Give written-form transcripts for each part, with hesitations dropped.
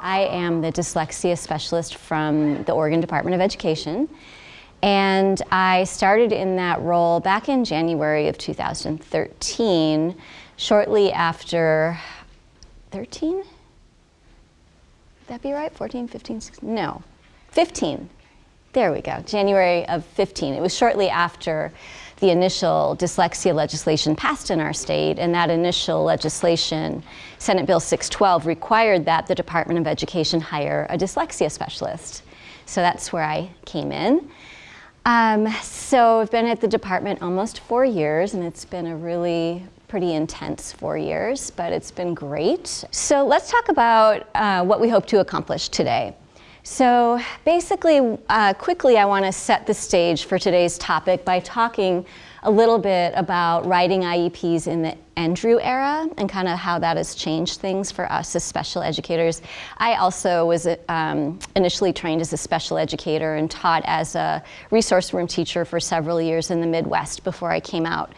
I am the dyslexia specialist from the Oregon Department of Education. And I started in that role back in January of 2013, shortly after 13? Would that be right? 14, 15, 16? No, 15. There we go, January of 15. It was shortly after the initial dyslexia legislation passed in our state, and that initial legislation, Senate Bill 612, required that the Department of Education hire a dyslexia specialist. So that's where I came in. So I've been at the department almost 4 years, and it's been a really pretty intense 4 years, but it's been great. So let's talk about what we hope to accomplish today. So basically, quickly, I want to set the stage for today's topic by talking a little bit about writing IEPs in the Andrew era and kind of how that has changed things for us as special educators. I also was initially trained as a special educator and taught as a resource room teacher for several years in the Midwest before I came out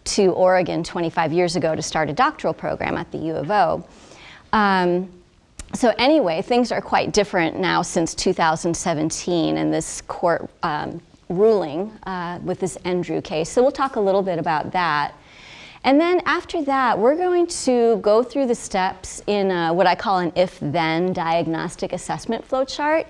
to Oregon 25 years ago to start a doctoral program at the U of O. So anyway, things are quite different now since 2017 and this court ruling with this Andrew case. So we'll talk a little bit about that. And then after that, we're going to go through the steps in what I call an if-then diagnostic assessment flowchart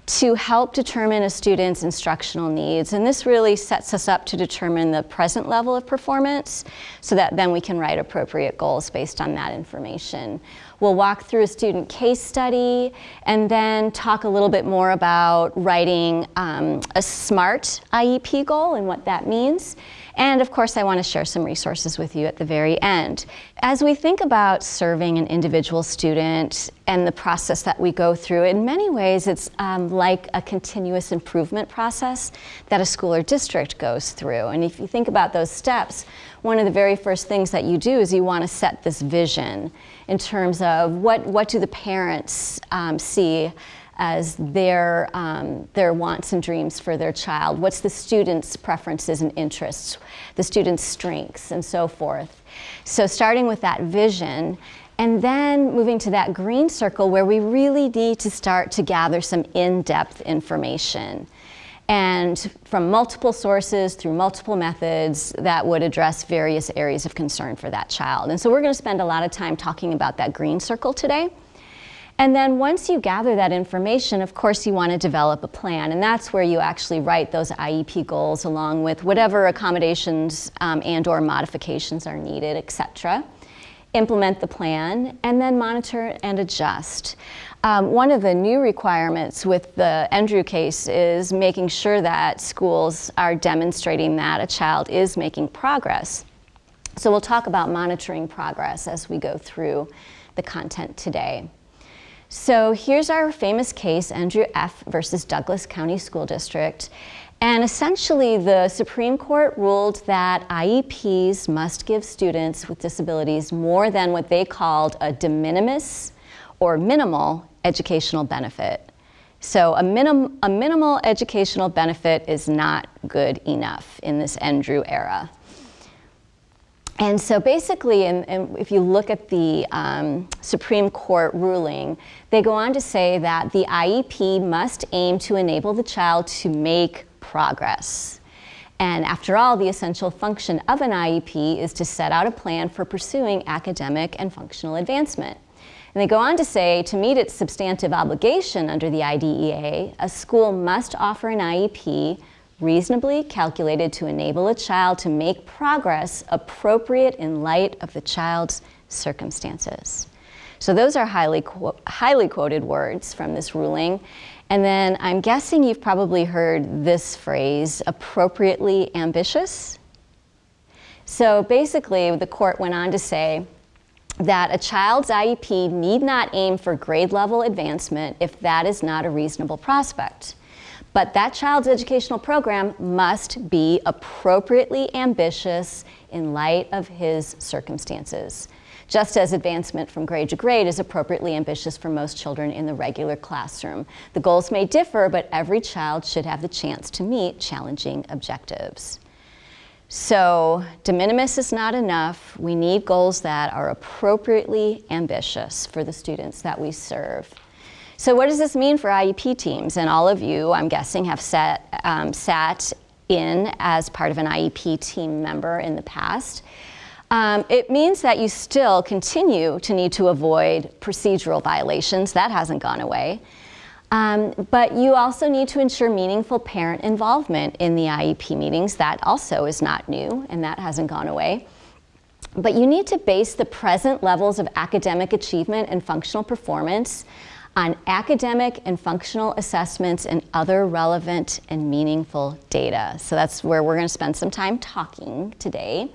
to help determine a student's instructional needs. And this really sets us up to determine the present level of performance so that then we can write appropriate goals based on that information. We'll walk through a student case study and then talk a little bit more about writing a SMART IEP goal and what that means. And of course, I want to share some resources with you at the very end. As we think about serving an individual student and the process that we go through, in many ways, it's like a continuous improvement process that a school or district goes through. And if you think about those steps, one of the very first things that you do is you want to set this vision in terms of what do the parents see as their wants and dreams for their child. What's the student's preferences and interests, the student's strengths, and so forth. So starting with that vision, and then moving to that green circle where we really need to start to gather some in-depth information. And from multiple sources through multiple methods that would address various areas of concern for that child. And so we're going to spend a lot of time talking about that green circle today. And then once you gather that information, of course, you want to develop a plan. And that's where you actually write those IEP goals along with whatever accommodations and or modifications are needed, etc. Implement the plan, and then monitor and adjust. One of the new requirements with the Andrew case is making sure that schools are demonstrating that a child is making progress. So we'll talk about monitoring progress as we go through the content today. So here's our famous case, Andrew F. versus Douglas County School District. And essentially, the Supreme Court ruled that IEPs must give students with disabilities more than what they called a de minimis or minimal educational benefit. So a minimal educational benefit is not good enough in this Andrew era. And so basically, and if you look at the Supreme Court ruling, they go on to say that the IEP must aim to enable the child to make progress. And after all, the essential function of an IEP is to set out a plan for pursuing academic and functional advancement. And they go on to say, to meet its substantive obligation under the IDEA, a school must offer an IEP reasonably calculated to enable a child to make progress appropriate in light of the child's circumstances. So those are highly quoted words from this ruling. And then I'm guessing you've probably heard this phrase, appropriately ambitious. So basically, the court went on to say that a child's IEP need not aim for grade level advancement if that is not a reasonable prospect. But that child's educational program must be appropriately ambitious in light of his circumstances, just as advancement from grade to grade is appropriately ambitious for most children in the regular classroom. The goals may differ, but every child should have the chance to meet challenging objectives. So de minimis is not enough. We need goals that are appropriately ambitious for the students that we serve. So what does this mean for IEP teams? And all of you, I'm guessing, have sat in as part of an IEP team member in the past. It means that you still continue to need to avoid procedural violations. That hasn't gone away. But you also need to ensure meaningful parent involvement in the IEP meetings. That also is not new, and that hasn't gone away. But you need to base the present levels of academic achievement and functional performance on academic and functional assessments and other relevant and meaningful data. So that's where we're going to spend some time talking today.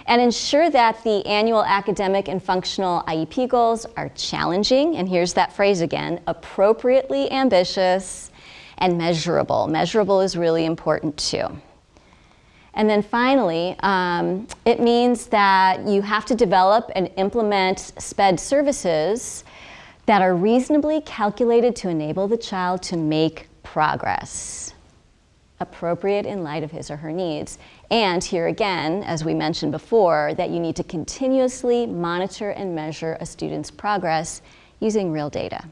And ensure that the annual academic and functional IEP goals are challenging, and here's that phrase again, appropriately ambitious and measurable. Measurable is really important too. And then finally, it means that you have to develop and implement SPED services that are reasonably calculated to enable the child to make progress, appropriate in light of his or her needs. And here again, as we mentioned before, that you need to continuously monitor and measure a student's progress using real data.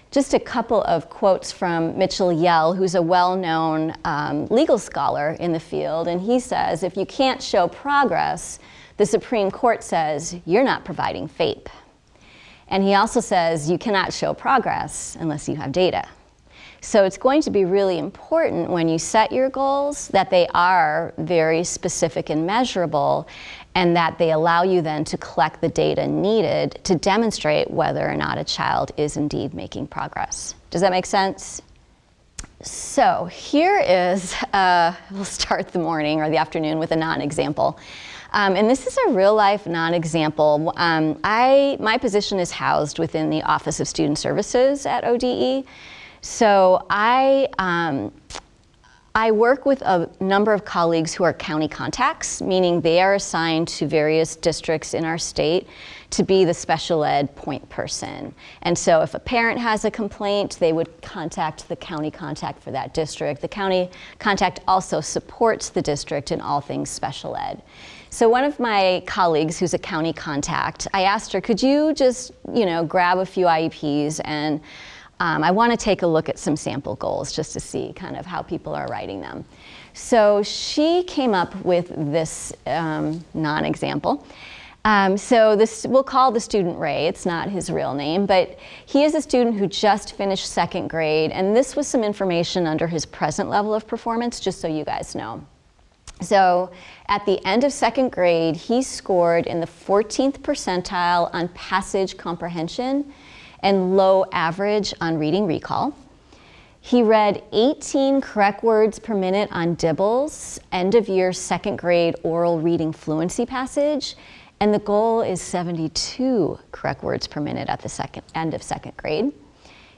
Just a couple of quotes from Mitchell Yell, who's a well-known legal scholar in the field, and he says, if you can't show progress, the Supreme Court says, you're not providing FAPE. And he also says you cannot show progress unless you have data. So it's going to be really important when you set your goals that they are very specific and measurable, and that they allow you then to collect the data needed to demonstrate whether or not a child is indeed making progress. Does that make sense? So here is, we'll start the morning or the afternoon with a non-example. And this is a real-life non-example. My position is housed within the Office of Student Services at ODE. So I work with a number of colleagues who are county contacts, meaning they are assigned to various districts in our state to be the special ed point person. And so if a parent has a complaint, they would contact the county contact for that district. The county contact also supports the district in all things special ed. So one of my colleagues who's a county contact, I asked her, could you just, grab a few IEPs, and I want to take a look at some sample goals just to see kind of how people are writing them. So she came up with this non-example. So this, we'll call the student Ray. It's not his real name, but he is a student who just finished 2nd grade, and this was some information under his present level of performance, just so you guys know. So at the end of 2nd grade, he scored in the 14th percentile on passage comprehension and low average on reading recall. He read 18 correct words per minute on Dibble's end of year 2nd grade oral reading fluency passage, and the goal is 72 correct words per minute at the end of 2nd grade.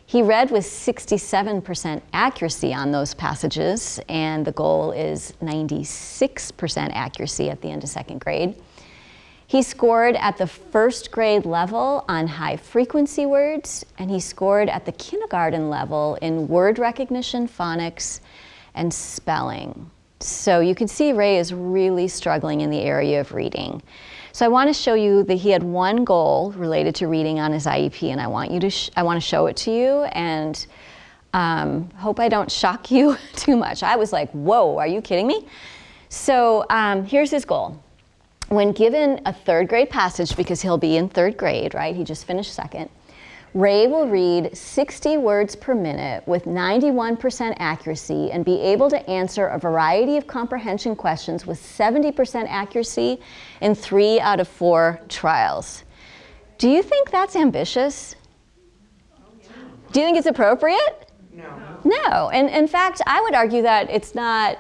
He read with 67% accuracy on those passages, and the goal is 96% accuracy at the end of 2nd grade. He scored at the 1st grade level on high frequency words, and he scored at the kindergarten level in word recognition, phonics, and spelling. So you can see Ray is really struggling in the area of reading. So I want to show you that he had one goal related to reading on his IEP, and I want to show it to you, and hope I don't shock you too much. I was like, whoa, are you kidding me? So here's his goal. When given a 3rd grade passage, because he'll be in 3rd grade, right? He just finished 2nd. Ray will read 60 words per minute with 91% accuracy and be able to answer a variety of comprehension questions with 70% accuracy in 3 out of 4 trials. Do you think that's ambitious? Do you think it's appropriate? No. No, and in fact, I would argue that it's not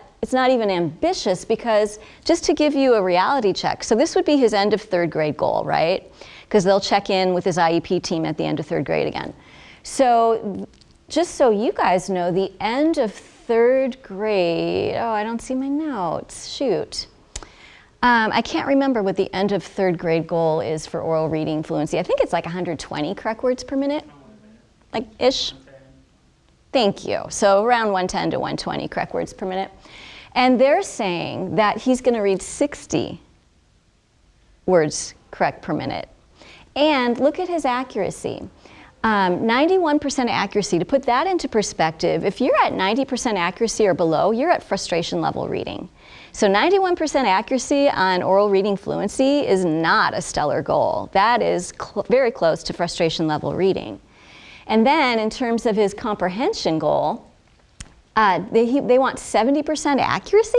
even ambitious, because just to give you a reality check, so this would be his end of 3rd grade goal, right? Because they'll check in with his IEP team at the end of 3rd grade again. So just so you guys know, the end of 3rd grade, oh, I don't see my notes, shoot. I can't remember what the end of 3rd grade goal is for oral reading fluency. I think it's like 120 correct words per minute, like ish. Thank you. So around 110 to 120 correct words per minute. And they're saying that he's going to read 60 words correct per minute. And look at his accuracy. 91% accuracy, to put that into perspective, if you're at 90% accuracy or below, you're at frustration level reading. So 91% accuracy on oral reading fluency is not a stellar goal. That is very close to frustration level reading. And then in terms of his comprehension goal, they want 70% accuracy?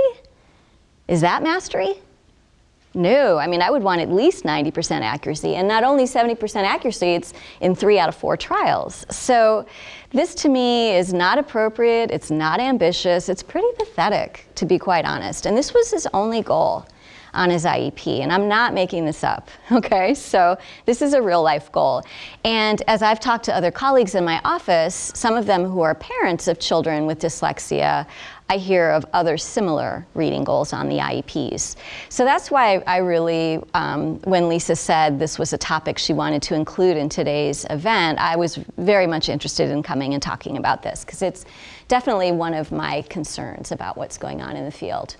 Is that mastery? No, I mean, I would want at least 90% accuracy, and not only 70% accuracy, it's in 3 out of 4 trials. So this to me is not appropriate, it's not ambitious, it's pretty pathetic, to be quite honest. And this was his only goal on his IEP, and I'm not making this up, okay? So this is a real life goal. And as I've talked to other colleagues in my office, some of them who are parents of children with dyslexia, I hear of other similar reading goals on the IEPs. So that's why I really, when Lisa said this was a topic she wanted to include in today's event, I was very much interested in coming and talking about this, because it's definitely one of my concerns about what's going on in the field.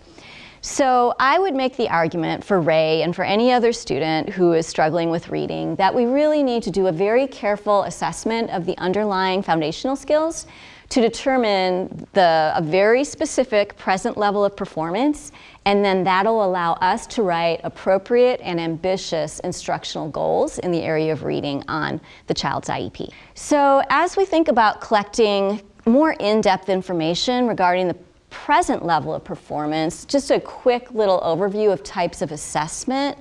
So I would make the argument for Ray and for any other student who is struggling with reading that we really need to do a very careful assessment of the underlying foundational skills to determine a very specific present level of performance, and then that'll allow us to write appropriate and ambitious instructional goals in the area of reading on the child's IEP. So as we think about collecting more in-depth information regarding the present level of performance, just a quick little overview of types of assessment.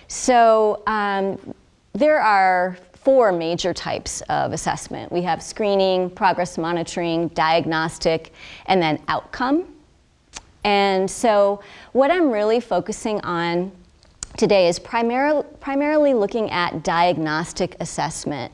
So there are 4 major types of assessment. We have screening, progress monitoring, diagnostic, and then outcome. And so what I'm really focusing on today is primarily looking at diagnostic assessment.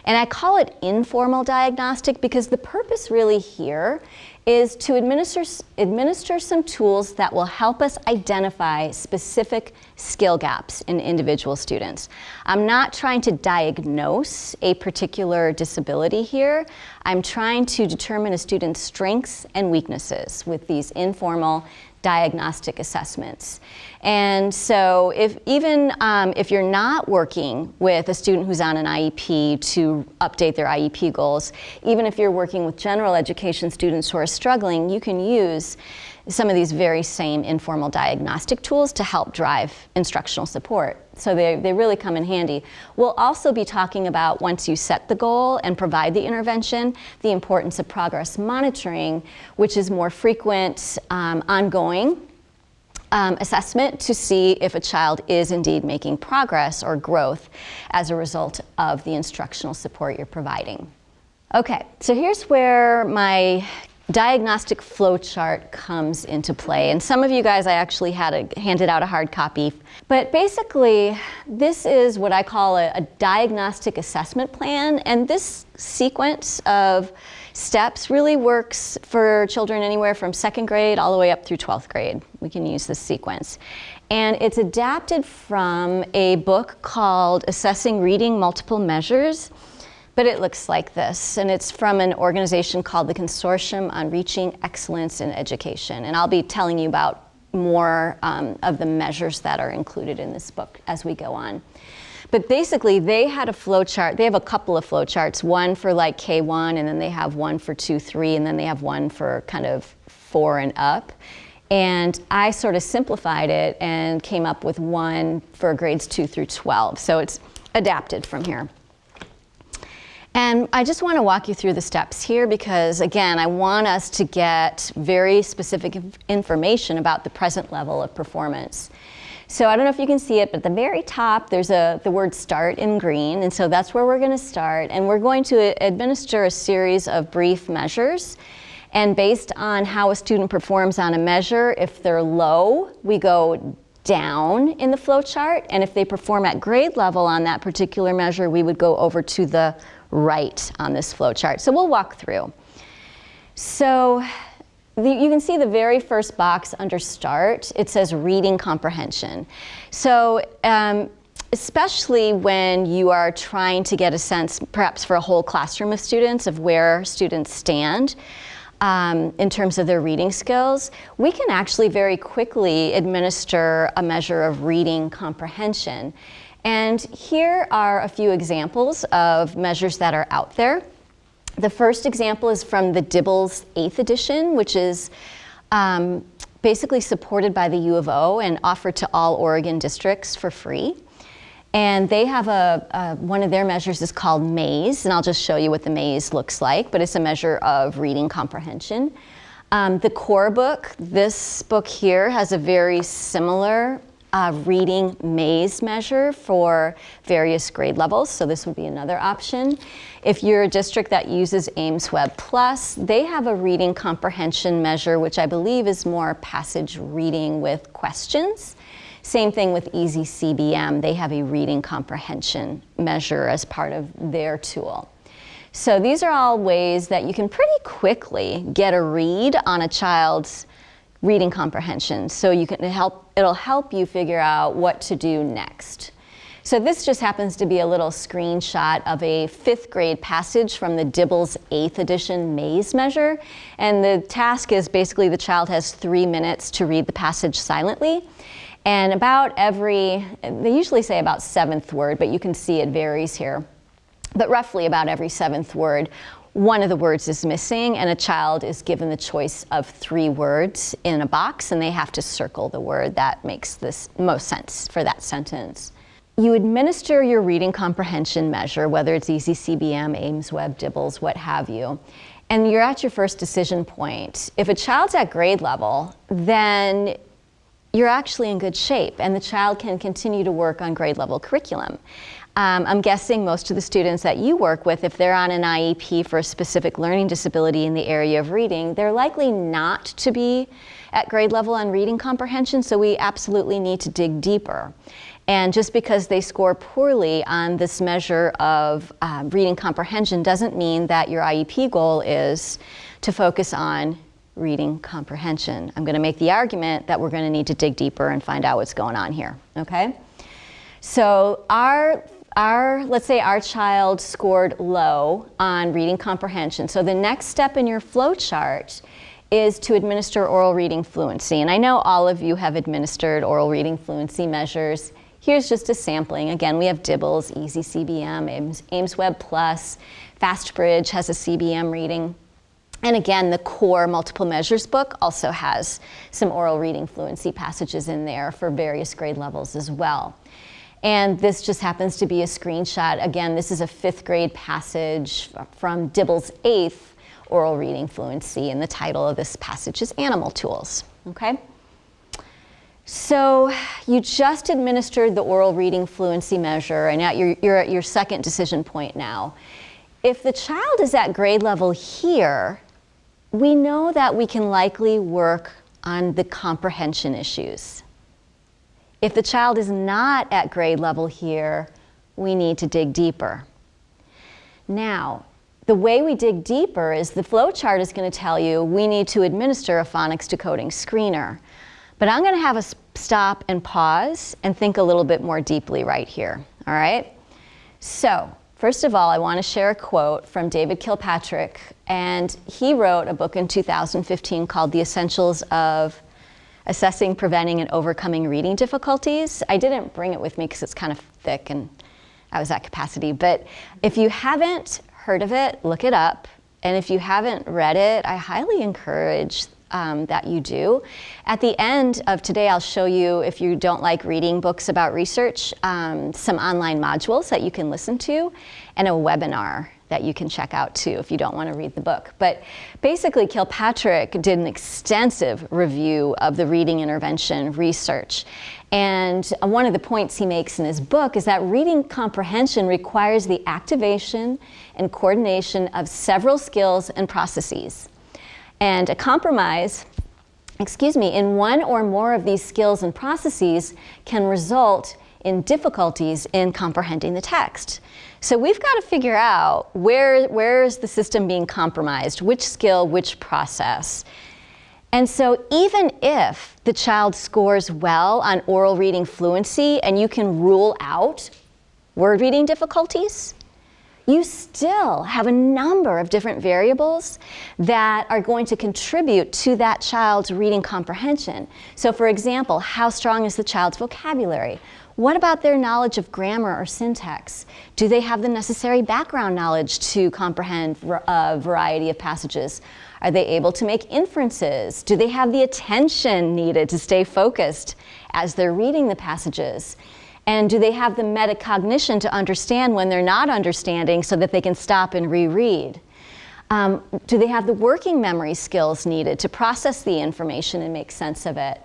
And I call it informal diagnostic because the purpose really here is to administer some tools that will help us identify specific skill gaps in individual students. I'm not trying to diagnose a particular disability here. I'm trying to determine a student's strengths and weaknesses with these informal diagnostic assessments. And so if you're not working with a student who's on an IEP to update their IEP goals, even if you're working with general education students who are struggling, you can use some of these very same informal diagnostic tools to help drive instructional support. So they really come in handy. We'll also be talking about, once you set the goal and provide the intervention, the importance of progress monitoring, which is more frequent, ongoing assessment to see if a child is indeed making progress or growth as a result of the instructional support you're providing. Okay, so here's where my diagnostic flowchart comes into play. And some of you guys, I actually handed out a hard copy. But basically, this is what I call a diagnostic assessment plan. And this sequence of steps really works for children anywhere from 2nd grade all the way up through 12th grade. We can use this sequence. And it's adapted from a book called Assessing Reading Multiple Measures. But it looks like this, and it's from an organization called the Consortium on Reaching Excellence in Education. And I'll be telling you about more of the measures that are included in this book as we go on. But basically, they had a flowchart. They have a couple of flowcharts, one for like K1, and then they have one for 2, 3, and then they have one for kind of 4 and up. And I sort of simplified it and came up with one for grades 2 through 12. So it's adapted from here. And I just want to walk you through the steps here because, again, I want us to get very specific information about the present level of performance. So I don't know if you can see it, but at the very top, there's the word start in green. And so that's where we're going to start. And we're going to administer a series of brief measures. And based on how a student performs on a measure, if they're low, we go down in the flow chart. And if they perform at grade level on that particular measure, we would go over to the right on this flow chart. So we'll walk through. So you can see the very first box under start. It says reading comprehension. So especially when you are trying to get a sense, perhaps for a whole classroom of students, of where students stand, in terms of their reading skills, we can actually very quickly administer a measure of reading comprehension. And here are a few examples of measures that are out there. The first example is from the Dibbles 8th edition, which is basically supported by the U of O and offered to all Oregon districts for free. And they have one of their measures is called MAISE, and I'll just show you what the MAISE looks like, but it's a measure of reading comprehension. The core book, this book here, has a very similar reading MAISE measure for various grade levels, so this would be another option. If you're a district that uses Ames Web Plus, they have a reading comprehension measure, which I believe is more passage reading with questions. Same thing with Easy CBM. They have a reading comprehension measure as part of their tool. So these are all ways that you can pretty quickly get a read on a child's reading comprehension. So you can it'll help you figure out what to do next. So this just happens to be a little screenshot of a 5th grade passage from the Dibbles 8th edition MAISE measure. And the task is basically the child has 3 minutes to read the passage silently. And they usually say about 7th word, but you can see it varies here. But roughly about every 7th word, one of the words is missing, and a child is given the choice of 3 words in a box, and they have to circle the word that makes the most sense for that sentence. You administer your reading comprehension measure, whether it's Easy CBM, Ames Web, Dibbles, what have you, and you're at your first decision point. If a child's at grade level, then you're actually in good shape, and the child can continue to work on grade level curriculum. I'm guessing most of the students that you work with, if they're on an IEP for a specific learning disability in the area of reading, they're likely not to be at grade level on reading comprehension, so we absolutely need to dig deeper. And just because they score poorly on this measure of reading comprehension doesn't mean that your IEP goal is to focus on reading comprehension. I'm going to make the argument that we're going to need to dig deeper and find out what's going on here, okay? So let's say our child scored low on reading comprehension. So the next step in your flow chart is to administer oral reading fluency. And I know all of you have administered oral reading fluency measures. Here's just a sampling. Again, we have Dibbles, Easy CBM, Ames Web Plus, FastBridge has a CBM reading. And again, the core multiple measures book also has some oral reading fluency passages in there for various grade levels as well. And this just happens to be a screenshot. Again, this is a 5th grade passage from Dibbles 8th oral reading fluency, and the title of this passage is Animal Tools, okay? So you just administered the oral reading fluency measure, and you're at your second decision point now. If the child is at grade level here, we know that we can likely work on the comprehension issues. If the child is not at grade level here, we need to dig deeper. Now, the way we dig deeper is the flow chart is going to tell you we need to administer a phonics decoding screener. But I'm going to have us stop and pause and think a little bit more deeply right here, all right? So, first of all, I want to share a quote from David Kilpatrick, and he wrote a book in 2015 called The Essentials of Assessing, Preventing, and Overcoming Reading Difficulties. I didn't bring it with me because it's kind of thick and I was at capacity, but if you haven't heard of it, look it up, and if you haven't read it, I highly encourage that you do. At the end of today, I'll show you, if you don't like reading books about research, some online modules that you can listen to, and a webinar that you can check out too if you don't want to read the book. But basically, Kilpatrick did an extensive review of the reading intervention research. And one of the points he makes in his book is that reading comprehension requires the activation and coordination of several skills and processes. And a compromise, in one or more of these skills and processes can result in difficulties in comprehending the text. So we've got to figure out where is the system being compromised, which skill, which process. And so even if the child scores well on oral reading fluency and you can rule out word reading difficulties, you still have a number of different variables that are going to contribute to that child's reading comprehension. So for example, how strong is the child's vocabulary? What about their knowledge of grammar or syntax? Do they have the necessary background knowledge to comprehend a variety of passages? Are they able to make inferences? Do they have the attention needed to stay focused as they're reading the passages? And do they have the metacognition to understand when they're not understanding so that they can stop and reread? Do they have the working memory skills needed to process the information and make sense of it?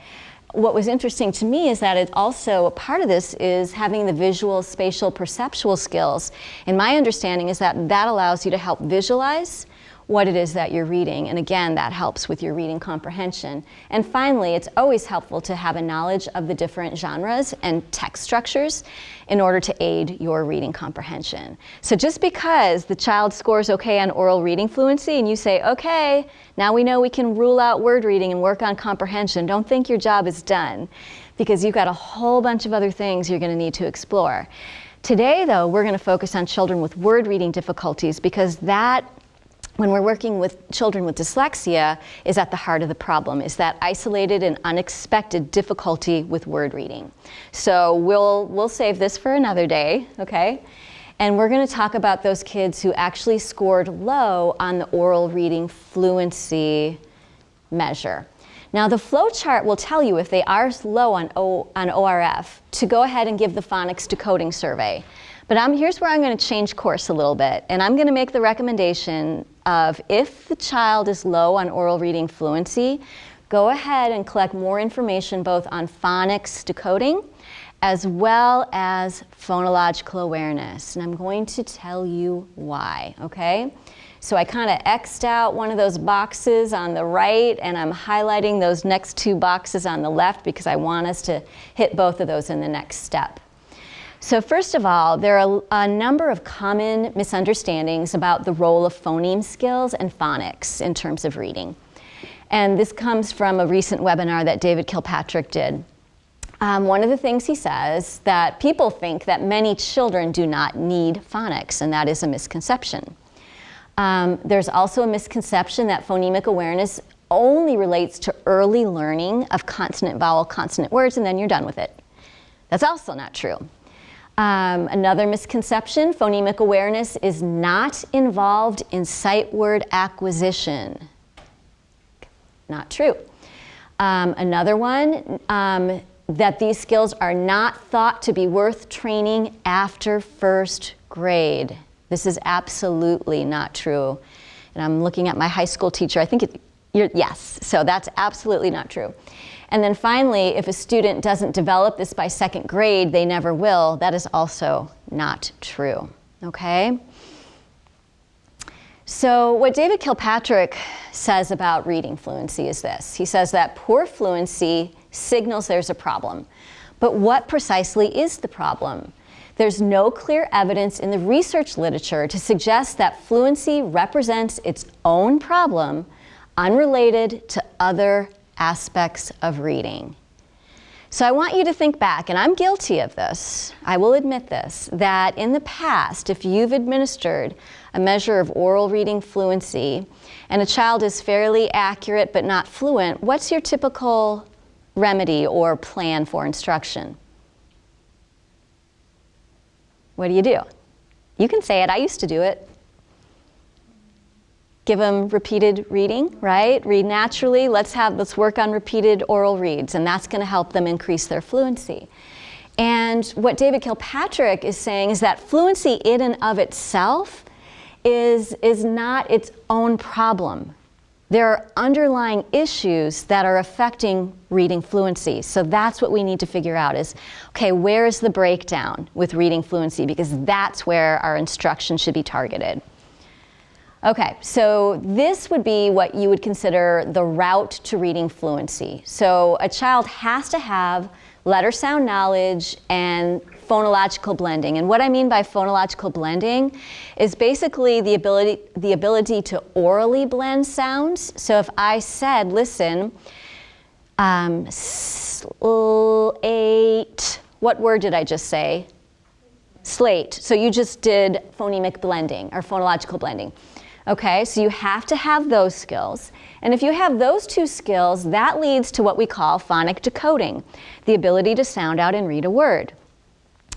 What was interesting to me is that it also, a part of this is having the visual, spatial, perceptual skills. And my understanding is that that allows you to help visualize what it is that you're reading. And again, that helps with your reading comprehension. And finally, it's always helpful to have a knowledge of the different genres and text structures in order to aid your reading comprehension. So just because the child scores okay on oral reading fluency and you say, okay, now we know we can rule out word reading and work on comprehension, don't think your job is done, because you've got a whole bunch of other things you're going to need to explore. Today, though, we're going to focus on children with word reading difficulties, because that, when we're working with children with dyslexia, is at the heart of the problem, is that isolated and unexpected difficulty with word reading. So we'll save this for another day, okay? And we're going to talk about those kids who actually scored low on the oral reading fluency measure. Now the flow chart will tell you if they are low on ORF to go ahead and give the phonics decoding survey. But here's where I'm going to change course a little bit, and I'm going to make the recommendation of, if the child is low on oral reading fluency, go ahead and collect more information both on phonics decoding as well as phonological awareness. And I'm going to tell you why, okay? So I kind of X'd out one of those boxes on the right, and I'm highlighting those next two boxes on the left because I want us to hit both of those in the next step. So first of all, there are a number of common misunderstandings about the role of phoneme skills and phonics in terms of reading. And this comes from a recent webinar that David Kilpatrick did. One of the things he says, that people think that many children do not need phonics, and that is a misconception. There's also a misconception that phonemic awareness only relates to early learning of consonant, vowel, consonant words, and then you're done with it. That's also not true. Another misconception, phonemic awareness is not involved in sight word acquisition. Not true. Another one, that these skills are not thought to be worth training after first grade. This is absolutely not true. And I'm looking at my high school teacher. I think yes, so that's absolutely not true. And then finally, if a student doesn't develop this by second grade, they never will. That is also not true, okay? So what David Kilpatrick says about reading fluency is this. He says that poor fluency signals there's a problem. But what precisely is the problem? There's no clear evidence in the research literature to suggest that fluency represents its own problem, unrelated to other aspects of reading. So I want you to think back, and I'm guilty of this, I will admit this, that in the past, if you've administered a measure of oral reading fluency and a child is fairly accurate but not fluent, what's your typical remedy or plan for instruction? What do? You can say it, I used to do it. Give them repeated reading, right? Read naturally, let's work on repeated oral reads, and that's gonna help them increase their fluency. And what David Kilpatrick is saying is that fluency in and of itself is not its own problem. There are underlying issues that are affecting reading fluency. So that's what we need to figure out is, okay, where is the breakdown with reading fluency? Because that's where our instruction should be targeted. Okay, so this would be what you would consider the route to reading fluency. So a child has to have letter sound knowledge and phonological blending. And what I mean by phonological blending is basically the ability to orally blend sounds. So if I said, listen, eight, what word did I just say? Slate. So you just did phonemic blending or phonological blending. Okay, so you have to have those skills. And if you have those two skills, that leads to what we call phonic decoding, the ability to sound out and read a word.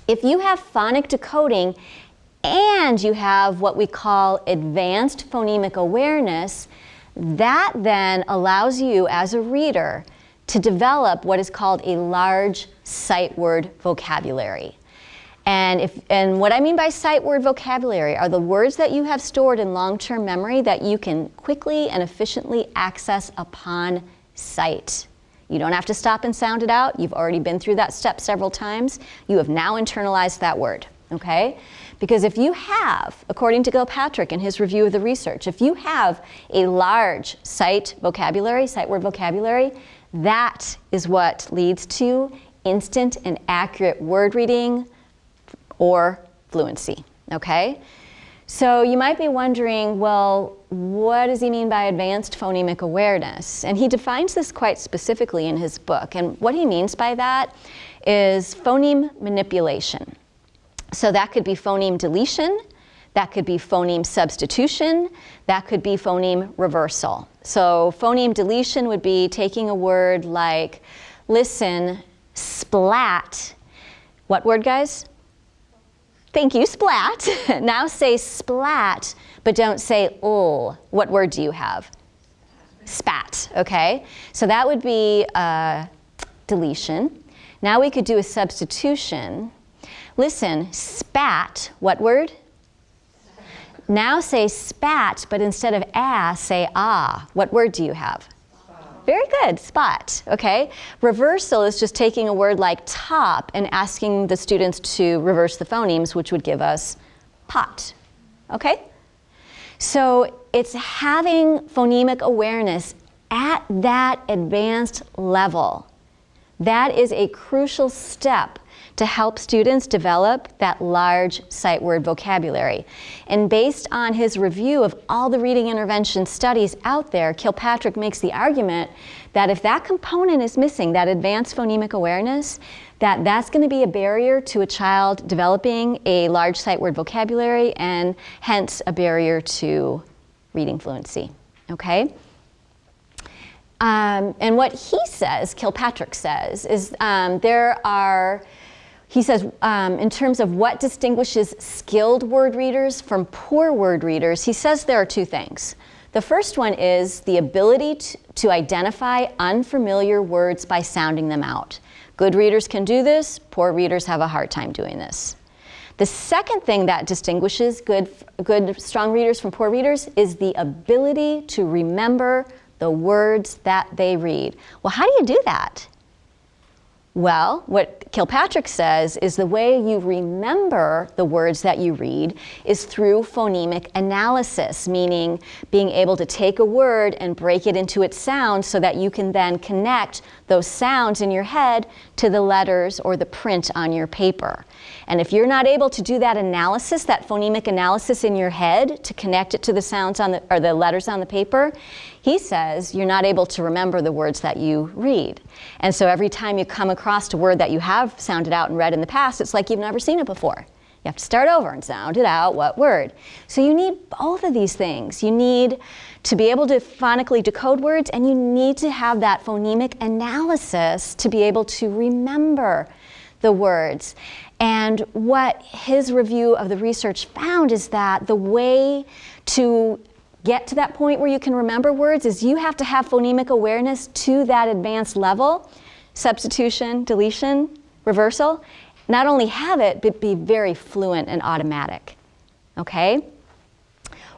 If you have phonic decoding and you have what we call advanced phonemic awareness, that then allows you as a reader to develop what is called a large sight word vocabulary. And what I mean by sight word vocabulary are the words that you have stored in long-term memory that you can quickly and efficiently access upon sight. You don't have to stop and sound it out. You've already been through that step several times. You have now internalized that word, okay? Because if you have, according to Gilpatrick in his review of the research, if you have a large sight vocabulary, sight word vocabulary, that is what leads to instant and accurate word reading or fluency, okay? So you might be wondering, well, what does he mean by advanced phonemic awareness? And he defines this quite specifically in his book. And what he means by that is phoneme manipulation. So that could be phoneme deletion, that could be phoneme substitution, that could be phoneme reversal. So phoneme deletion would be taking a word like, listen, splat. What word, guys? Thank you, splat. Now say splat, but don't say ul. What word do you have? Spat, okay? So that would be deletion. Now we could do a substitution. Listen, spat, what word? Now say spat, but instead of say ah. What word do you have? Very good, spot, okay? Reversal is just taking a word like top and asking the students to reverse the phonemes, which would give us pot, okay? So it's having phonemic awareness at that advanced level. That is a crucial step to help students develop that large sight word vocabulary. And based on his review of all the reading intervention studies out there, Kilpatrick makes the argument that if that component is missing, that advanced phonemic awareness, that's going to be a barrier to a child developing a large sight word vocabulary and hence a barrier to reading fluency, okay? And what he says, Kilpatrick says, is he says, in terms of what distinguishes skilled word readers from poor word readers, he says there are two things. The first one is the ability to identify unfamiliar words by sounding them out. Good readers can do this, poor readers have a hard time doing this. The second thing that distinguishes good, strong readers from poor readers is the ability to remember the words that they read. Well, how do you do that? Well, what Kilpatrick says is the way you remember the words that you read is through phonemic analysis, meaning being able to take a word and break it into its sounds so that you can then connect those sounds in your head to the letters or the print on your paper. And if you're not able to do that analysis, that phonemic analysis in your head to connect it to the sounds on the letters on the paper, he says you're not able to remember the words that you read. And so every time you come across a word that you have sounded out and read in the past, it's like you've never seen it before. You have to start over and sound it out, what word. So you need both of these things. You need to be able to phonically decode words, and you need to have that phonemic analysis to be able to remember the words. And what his review of the research found is that the way to get to that point where you can remember words is you have to have phonemic awareness to that advanced level, substitution, deletion, reversal. Not only have it, but be very fluent and automatic, okay?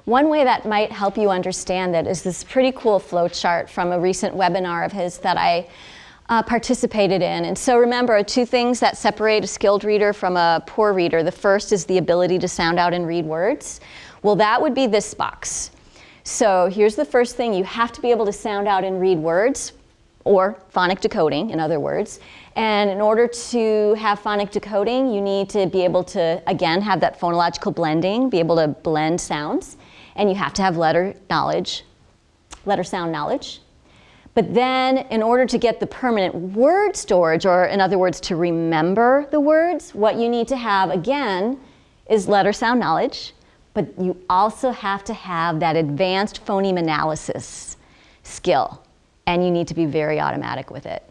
One way that might help you understand that is this pretty cool flow chart from a recent webinar of his that I participated in. And so remember, two things that separate a skilled reader from a poor reader. The first is the ability to sound out and read words. Well, that would be this box. So here's the first thing. You have to be able to sound out and read words, or phonic decoding, in other words. And in order to have phonic decoding, you need to be able to, again, have that phonological blending, be able to blend sounds. And you have to have letter sound knowledge. But then in order to get the permanent word storage, or in other words, to remember the words, what you need to have, again, is letter sound knowledge, but you also have to have that advanced phoneme analysis skill, and you need to be very automatic with it.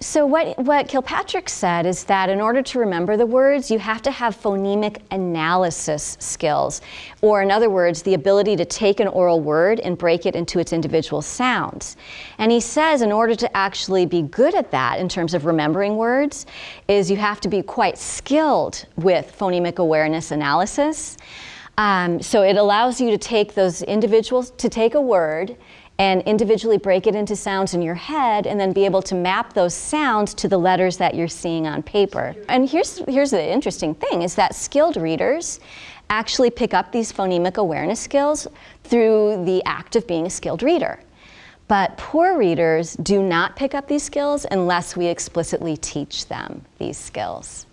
So what Kilpatrick said is that in order to remember the words, you have to have phonemic analysis skills, or in other words, the ability to take an oral word and break it into its individual sounds. And he says in order to actually be good at that in terms of remembering words, is you have to be quite skilled with phonemic awareness analysis. So it allows you to take those individuals, to take a word and individually break it into sounds in your head, and then be able to map those sounds to the letters that you're seeing on paper. And here's the interesting thing, is that skilled readers actually pick up these phonemic awareness skills through the act of being a skilled reader. But poor readers do not pick up these skills unless we explicitly teach them these skills.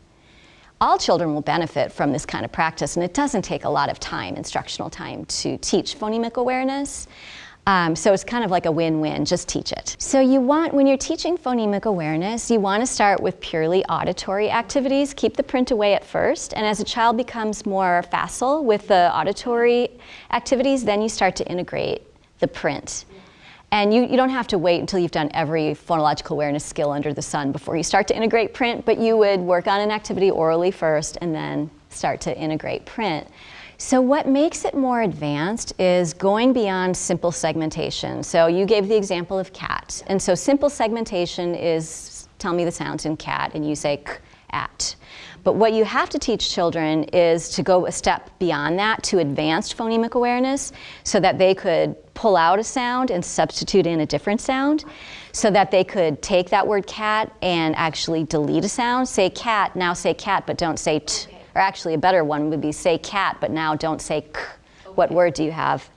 All children will benefit from this kind of practice, and it doesn't take a lot of time, instructional time, to teach phonemic awareness. So it's kind of like a win-win, just teach it. So when you're teaching phonemic awareness, you want to start with purely auditory activities. Keep the print away at first, and as a child becomes more facile with the auditory activities, then you start to integrate the print. And you don't have to wait until you've done every phonological awareness skill under the sun before you start to integrate print, but you would work on an activity orally first and then start to integrate print. So what makes it more advanced is going beyond simple segmentation. So you gave the example of cat. And so simple segmentation is tell me the sounds in cat, and you say k, at. But what you have to teach children is to go a step beyond that to advanced phonemic awareness, so that they could pull out a sound and substitute in a different sound, so that they could take that word cat and actually delete a sound. Say cat, now say cat, but don't say t. Or actually a better one would be say cat, but now don't say k. What word do you have?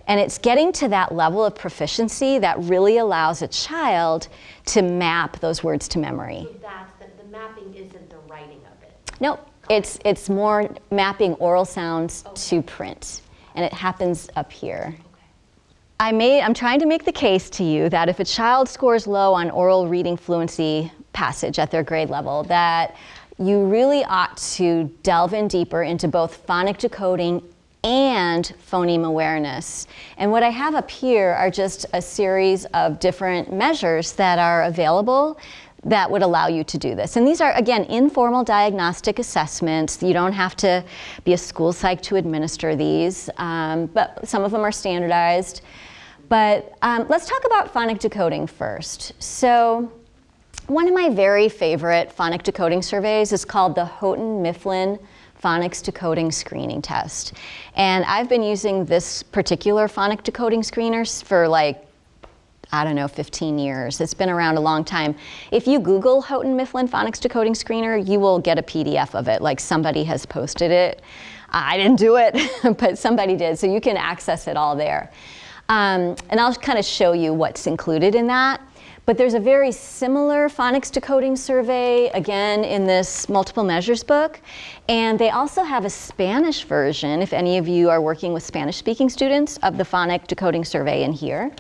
And it's getting to that level of proficiency that really allows a child to map those words to memory. So that's the mapping isn't the writing of it? Nope, it's more mapping oral sounds to print, and it happens up here. I'm trying to make the case to you that if a child scores low on oral reading fluency passage at their grade level, that you really ought to delve in deeper into both phonic decoding and phoneme awareness. And what I have up here are just a series of different measures that are available that would allow you to do this. And these are, again, informal diagnostic assessments. You don't have to be a school psych to administer these, but some of them are standardized. But let's talk about phonic decoding first. So one of my very favorite phonic decoding surveys is called the Houghton-Mifflin Phonics Decoding Screening Test. And I've been using this particular phonic decoding screener for like, I don't know, 15 years. It's been around a long time. If you Google Houghton-Mifflin Phonics Decoding Screener, you will get a PDF of it, like somebody has posted it. I didn't do it, but somebody did, so you can access it all there. And I'll kind of show you what's included in that. But there's a very similar phonics decoding survey, again, in this multiple measures book. And they also have a Spanish version, if any of you are working with Spanish-speaking students, of the phonic decoding survey in here.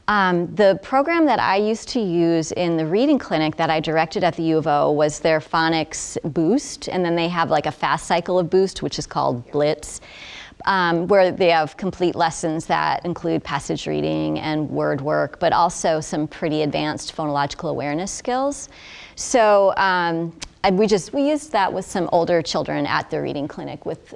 The program that I used to use in the reading clinic that I directed at the U of O was their Phonics Boost, and then they have like a fast cycle of Boost, which is called Blitz. Where they have complete lessons that include passage reading and word work, but also some pretty advanced phonological awareness skills. So we used that with some older children at the reading clinic with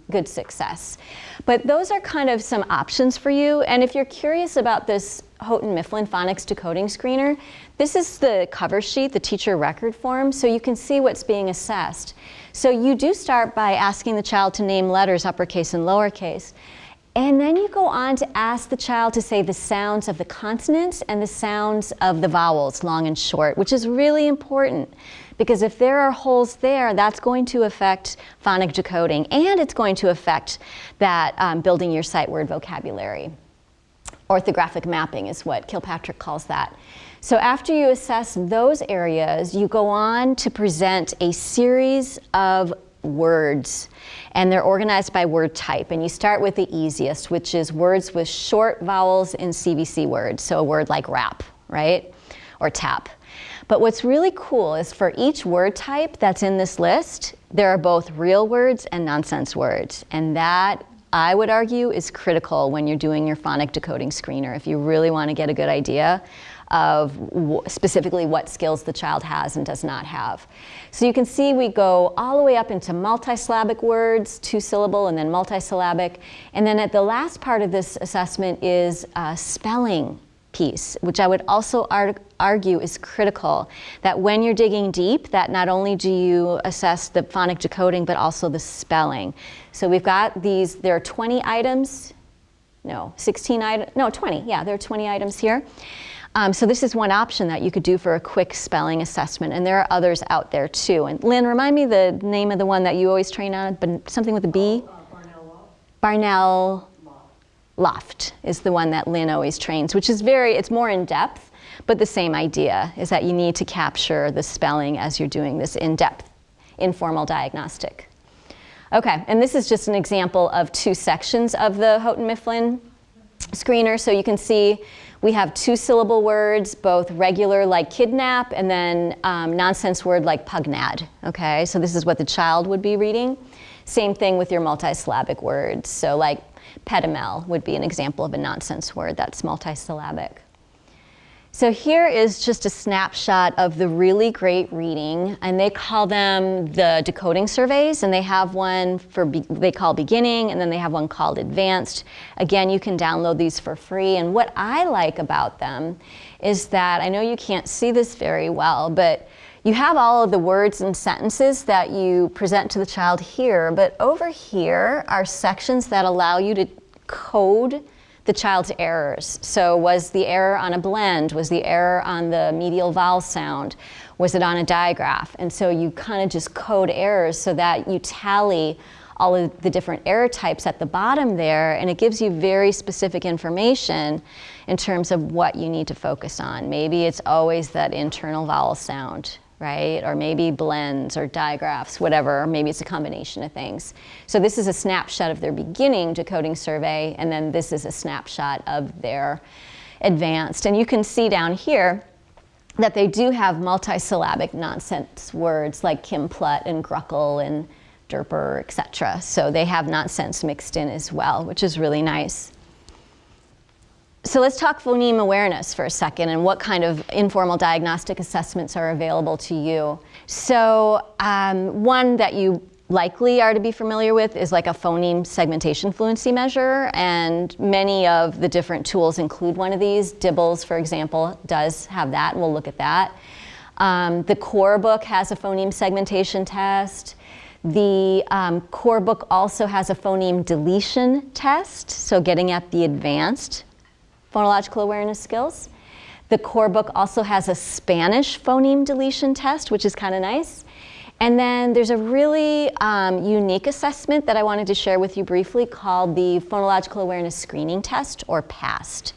good success. But those are kind of some options for you. And if you're curious about this Houghton-Mifflin Phonics Decoding Screener, this is the cover sheet, the teacher record form, so you can see what's being assessed. So you do start by asking the child to name letters, uppercase and lowercase. And then you go on to ask the child to say the sounds of the consonants and the sounds of the vowels, long and short, which is really important. Because if there are holes there, that's going to affect phonic decoding, and it's going to affect that building your sight word vocabulary. Orthographic mapping is what Kilpatrick calls that. So after you assess those areas, you go on to present a series of words, and they're organized by word type. And you start with the easiest, which is words with short vowels in CVC words. So a word like rap, right? Or tap. But what's really cool is for each word type that's in this list, there are both real words and nonsense words. And that, I would argue, is critical when you're doing your phonic decoding screener, if you really want to get a good idea of specifically what skills the child has and does not have. So you can see we go all the way up into multisyllabic words, 2-syllable and then multisyllabic. And then at the last part of this assessment is a spelling piece, which I would also argue is critical, that when you're digging deep, that not only do you assess the phonic decoding, but also the spelling. So we've got these, there are 20 items, no, 16 items, no, 20, yeah, there are 20 items here. So this is one option that you could do for a quick spelling assessment, and there are others out there too. And Lynn, remind me the name of the one that you always train on, but something with a B? Barnell Loft is the one that Lynn always trains, which is it's more in depth, but the same idea is that you need to capture the spelling as you're doing this in-depth, informal diagnostic. Okay, and this is just an example of 2 sections of the Houghton Mifflin screener. So you can see we have 2-syllable words, both regular like kidnap and then nonsense word like pugnad. Okay, so this is what the child would be reading. Same thing with your multisyllabic words. So like pedimel would be an example of a nonsense word that's multisyllabic. So here is just a snapshot of the really great reading, and they call them the decoding surveys, and they have one they call beginning, and then they have one called advanced. Again, you can download these for free, and what I like about them is that, I know you can't see this very well, but you have all of the words and sentences that you present to the child here, but over here are sections that allow you to code the child's errors. So was the error on a blend? Was the error on the medial vowel sound? Was it on a digraph? And so you kind of just code errors so that you tally all of the different error types at the bottom there, and it gives you very specific information in terms of what you need to focus on. Maybe it's always that internal vowel sound, right? Or maybe blends or digraphs, whatever. Or maybe it's a combination of things. So this is a snapshot of their beginning decoding survey, and then this is a snapshot of their advanced. And you can see down here that they do have multisyllabic nonsense words like kimplut and gruckle and derper, etc. So they have nonsense mixed in as well, which is really nice. So let's talk phoneme awareness for a second and what kind of informal diagnostic assessments are available to you. So one that you likely are to be familiar with is like a phoneme segmentation fluency measure, and many of the different tools include one of these. Dibbles, for example, does have that, and we'll look at that. The core book has a phoneme segmentation test. The core book also has a phoneme deletion test, so getting at the advanced phonological awareness skills. The core book also has a Spanish phoneme deletion test, which is kind of nice. And then there's a really unique assessment that I wanted to share with you briefly called the Phonological Awareness Screening Test, or PAST.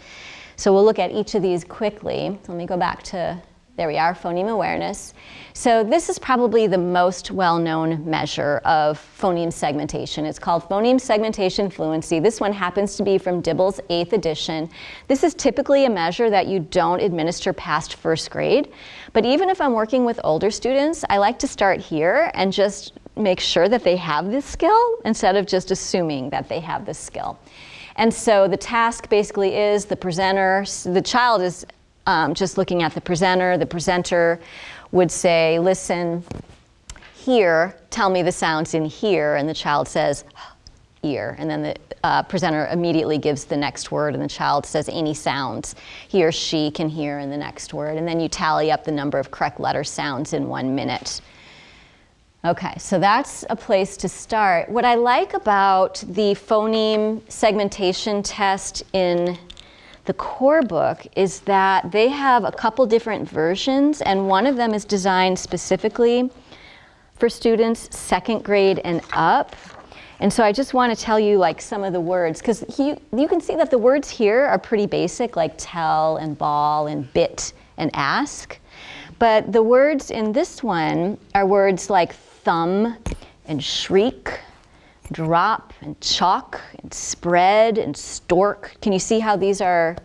So we'll look at each of these quickly. Let me go back to, there we are, phoneme awareness. So this is probably the most well-known measure of phoneme segmentation. It's called Phoneme Segmentation Fluency. This one happens to be from Dibble's 8th edition. This is typically a measure that you don't administer past first grade. But even if I'm working with older students, I like to start here and just make sure that they have this skill instead of just assuming that they have this skill. And so the task basically is the presenter, the child is just looking at the presenter. The presenter would say, listen, here, tell me the sounds in here, and the child says, ear, and then the presenter immediately gives the next word, and the child says any sounds he or she can hear in the next word, and then you tally up the number of correct letter sounds in 1 minute. Okay, so that's a place to start. What I like about the phoneme segmentation test in the core book is that they have a couple different versions, and one of them is designed specifically for students 2nd grade and up. And so I just want to tell you like some of the words, because you can see that the words here are pretty basic, like tell and ball and bit and ask. But the words in this one are words like thumb and shriek, drop and chalk and spread and stork. Can you see how these are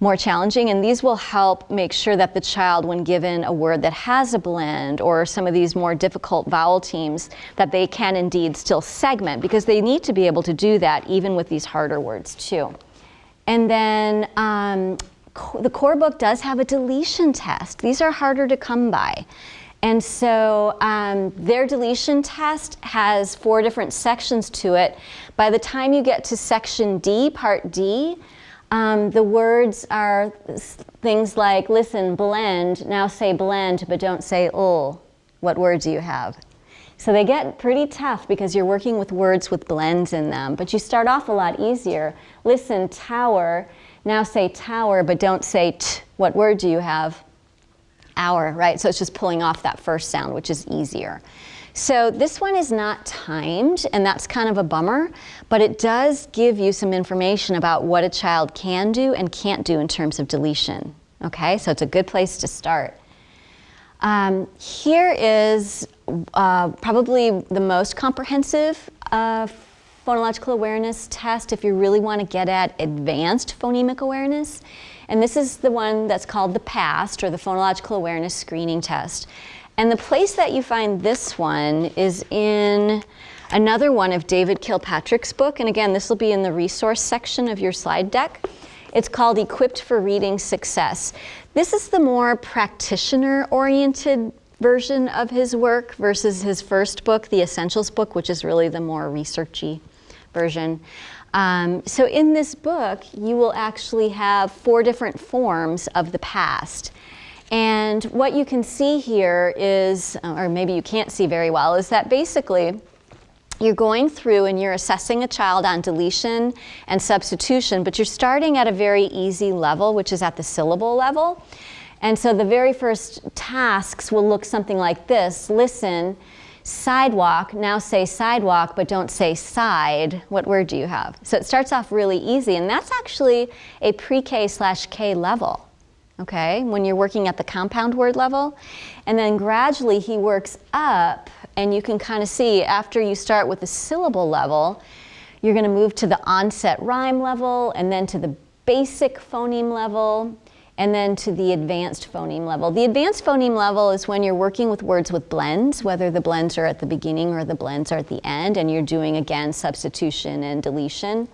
more challenging? And these will help make sure that the child, when given a word that has a blend or some of these more difficult vowel teams, that they can indeed still segment, because they need to be able to do that even with these harder words too. And then the core book does have a deletion test. These are harder to come by. And so their deletion test has 4 different sections to it. By the time you get to section D, part D, the words are things like, listen, blend, now say blend, but don't say ul. What word do you have? So they get pretty tough because you're working with words with blends in them, but you start off a lot easier. Listen, tower, now say tower, but don't say t. What word do you have? Hour, right? So it's just pulling off that first sound, which is easier. So this one is not timed, and that's kind of a bummer, but it does give you some information about what a child can do and can't do in terms of deletion. Okay, so it's a good place to start. Here is probably the most comprehensive phonological awareness test if you really want to get at advanced phonemic awareness. And this is the one that's called the PAST, or the Phonological Awareness Screening Test. And the place that you find this one is in another one of David Kilpatrick's book. And again, this will be in the resource section of your slide deck. It's called Equipped for Reading Success. This is the more practitioner-oriented version of his work versus his first book, the Essentials book, which is really the more researchy version. So in this book, you will actually have 4 different forms of the PAST. And what you can see here is, or maybe you can't see very well, is that basically you're going through and you're assessing a child on deletion and substitution, but you're starting at a very easy level, which is at the syllable level. And so the very first tasks will look something like this. Listen, sidewalk, now say sidewalk, but don't say side. What word do you have? So it starts off really easy, and that's actually a pre-K/K level. Okay, when you're working at the compound word level. And then gradually he works up, and you can kind of see after you start with the syllable level, you're going to move to the onset rhyme level, and then to the basic phoneme level, and then to the advanced phoneme level. The advanced phoneme level is when you're working with words with blends, whether the blends are at the beginning or the blends are at the end, and you're doing, again, substitution and deletion.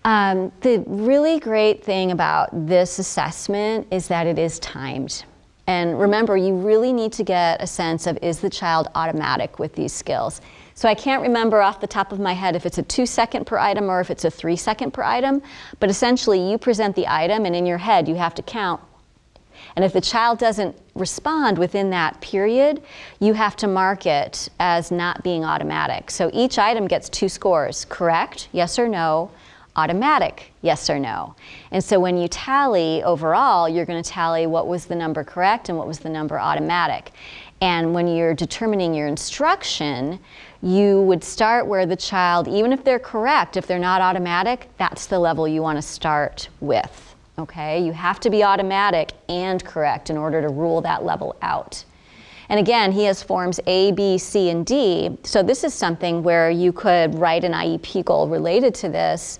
The really great thing about this assessment is that it is timed. And remember, you really need to get a sense of, is the child automatic with these skills? So I can't remember off the top of my head if it's a 2-second per item or if it's a 3-second per item, but essentially you present the item and in your head you have to count. And if the child doesn't respond within that period, you have to mark it as not being automatic. So each item gets 2 scores, correct, yes or no, automatic, yes or no. And so when you tally overall, you're going to tally what was the number correct and what was the number automatic. And when you're determining your instruction, you would start where the child, even if they're correct, if they're not automatic, that's the level you want to start with. Okay? You have to be automatic and correct in order to rule that level out. And again, he has forms A, B, C, and D. So this is something where you could write an IEP goal related to this,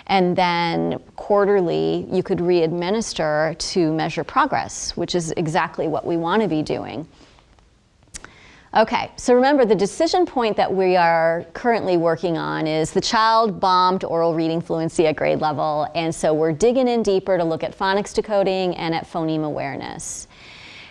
and then quarterly you could re-administer to measure progress, which is exactly what we want to be doing. Okay, so remember, the decision point that we are currently working on is the child bombed oral reading fluency at grade level, and so we're digging in deeper to look at phonics decoding and at phoneme awareness.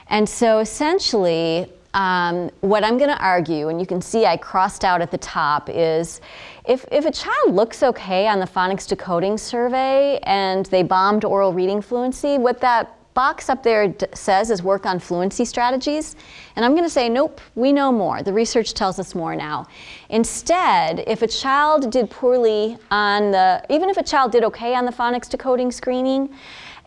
And so essentially, what I'm going to argue, and you can see I crossed out at the top, is if a child looks okay on the phonics decoding survey and they bombed oral reading fluency, what that box up there says is work on fluency strategies. And I'm going to say, nope, we know more. The research tells us more now. Instead, if a child did poorly on even if a child did okay on the phonics decoding screening,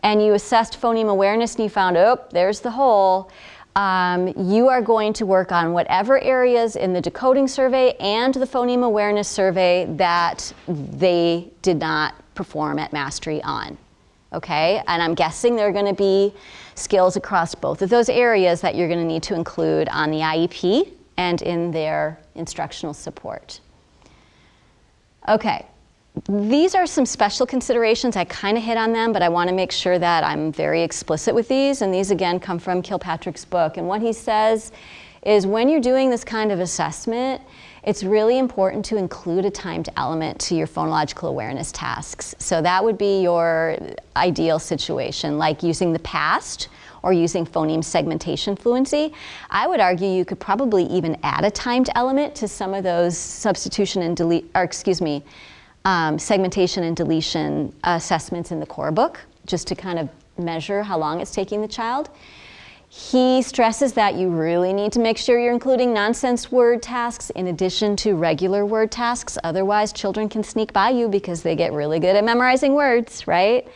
and you assessed phoneme awareness and you found, oh, there's the hole, you are going to work on whatever areas in the decoding survey and the phoneme awareness survey that they did not perform at mastery on. Okay, and I'm guessing there are going to be skills across both of those areas that you're going to need to include on the IEP and in their instructional support. Okay, these are some special considerations. I kind of hit on them, but I want to make sure that I'm very explicit with these. And these, again, come from Kilpatrick's book. And what he says is when you're doing this kind of assessment, it's really important to include a timed element to your phonological awareness tasks. So that would be your ideal situation, like using the past or using phoneme segmentation fluency. I would argue you could probably even add a timed element to some of those substitution and delete, or excuse me, segmentation and deletion assessments in the core book, just to kind of measure how long it's taking the child. He stresses that you really need to make sure you're including nonsense word tasks in addition to regular word tasks. Otherwise, children can sneak by you because they get really good at memorizing words, right?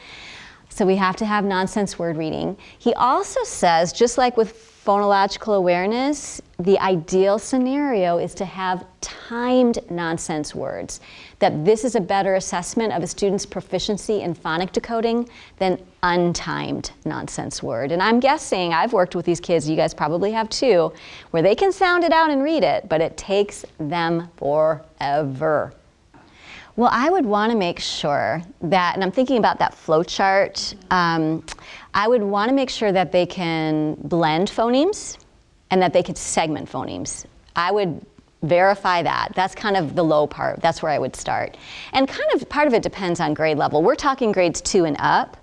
So we have to have nonsense word reading. He also says, just like with phonological awareness, the ideal scenario is to have timed nonsense words. That this is a better assessment of a student's proficiency in phonic decoding than untimed nonsense word. And I'm guessing, I've worked with these kids, you guys probably have too, where they can sound it out and read it, but it takes them forever. Well, I would want to make sure that, and I'm thinking about that flow chart, I would want to make sure that they can blend phonemes and that they could segment phonemes. I would verify that. That's kind of the low part. That's where I would start. And kind of part of it depends on grade level. We're talking grades 2 and up.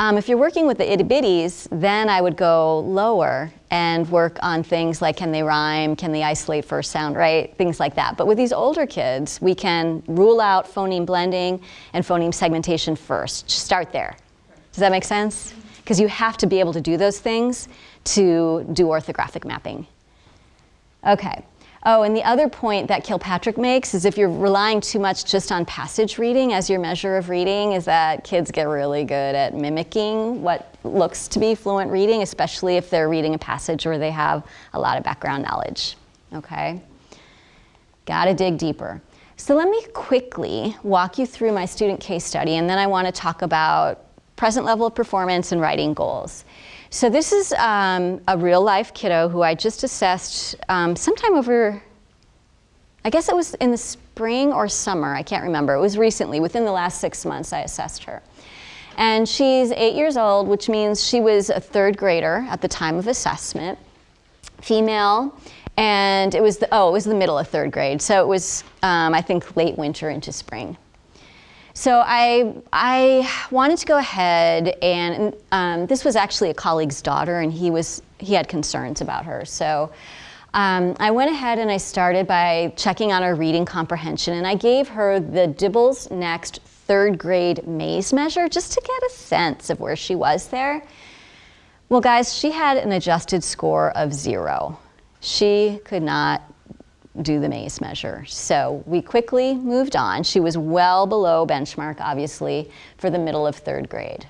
If you're working with the itty bitties, then I would go lower and work on things like can they rhyme, can they isolate first sound, right? Things like that. But with these older kids, we can rule out phoneme blending and phoneme segmentation first. Just start there. Does that make sense? Because you have to be able to do those things to do orthographic mapping. Okay. Oh, and the other point that Kilpatrick makes is if you're relying too much just on passage reading as your measure of reading, is that kids get really good at mimicking what looks to be fluent reading, especially if they're reading a passage where they have a lot of background knowledge, okay? Gotta dig deeper. So let me quickly walk you through my student case study, and then I want to talk about present level of performance and writing goals. So this is a real life kiddo who I just assessed sometime over, I guess it was in the spring or summer, I can't remember. It was recently, within the last 6 months I assessed her. And she's 8 years old, which means she was a 3rd grader at the time of assessment, female, and it was the middle of 3rd grade. So it was, I think, late winter into spring. So I wanted to go ahead, and this was actually a colleague's daughter, and he had concerns about her. So I went ahead and I started by checking on her reading comprehension, and I gave her the Dibbles Next 3rd grade maze measure just to get a sense of where she was there. Well, guys, she had an adjusted score of 0. She could not do the maze measure. So we quickly moved on. She was well below benchmark, obviously, for the middle of 3rd grade.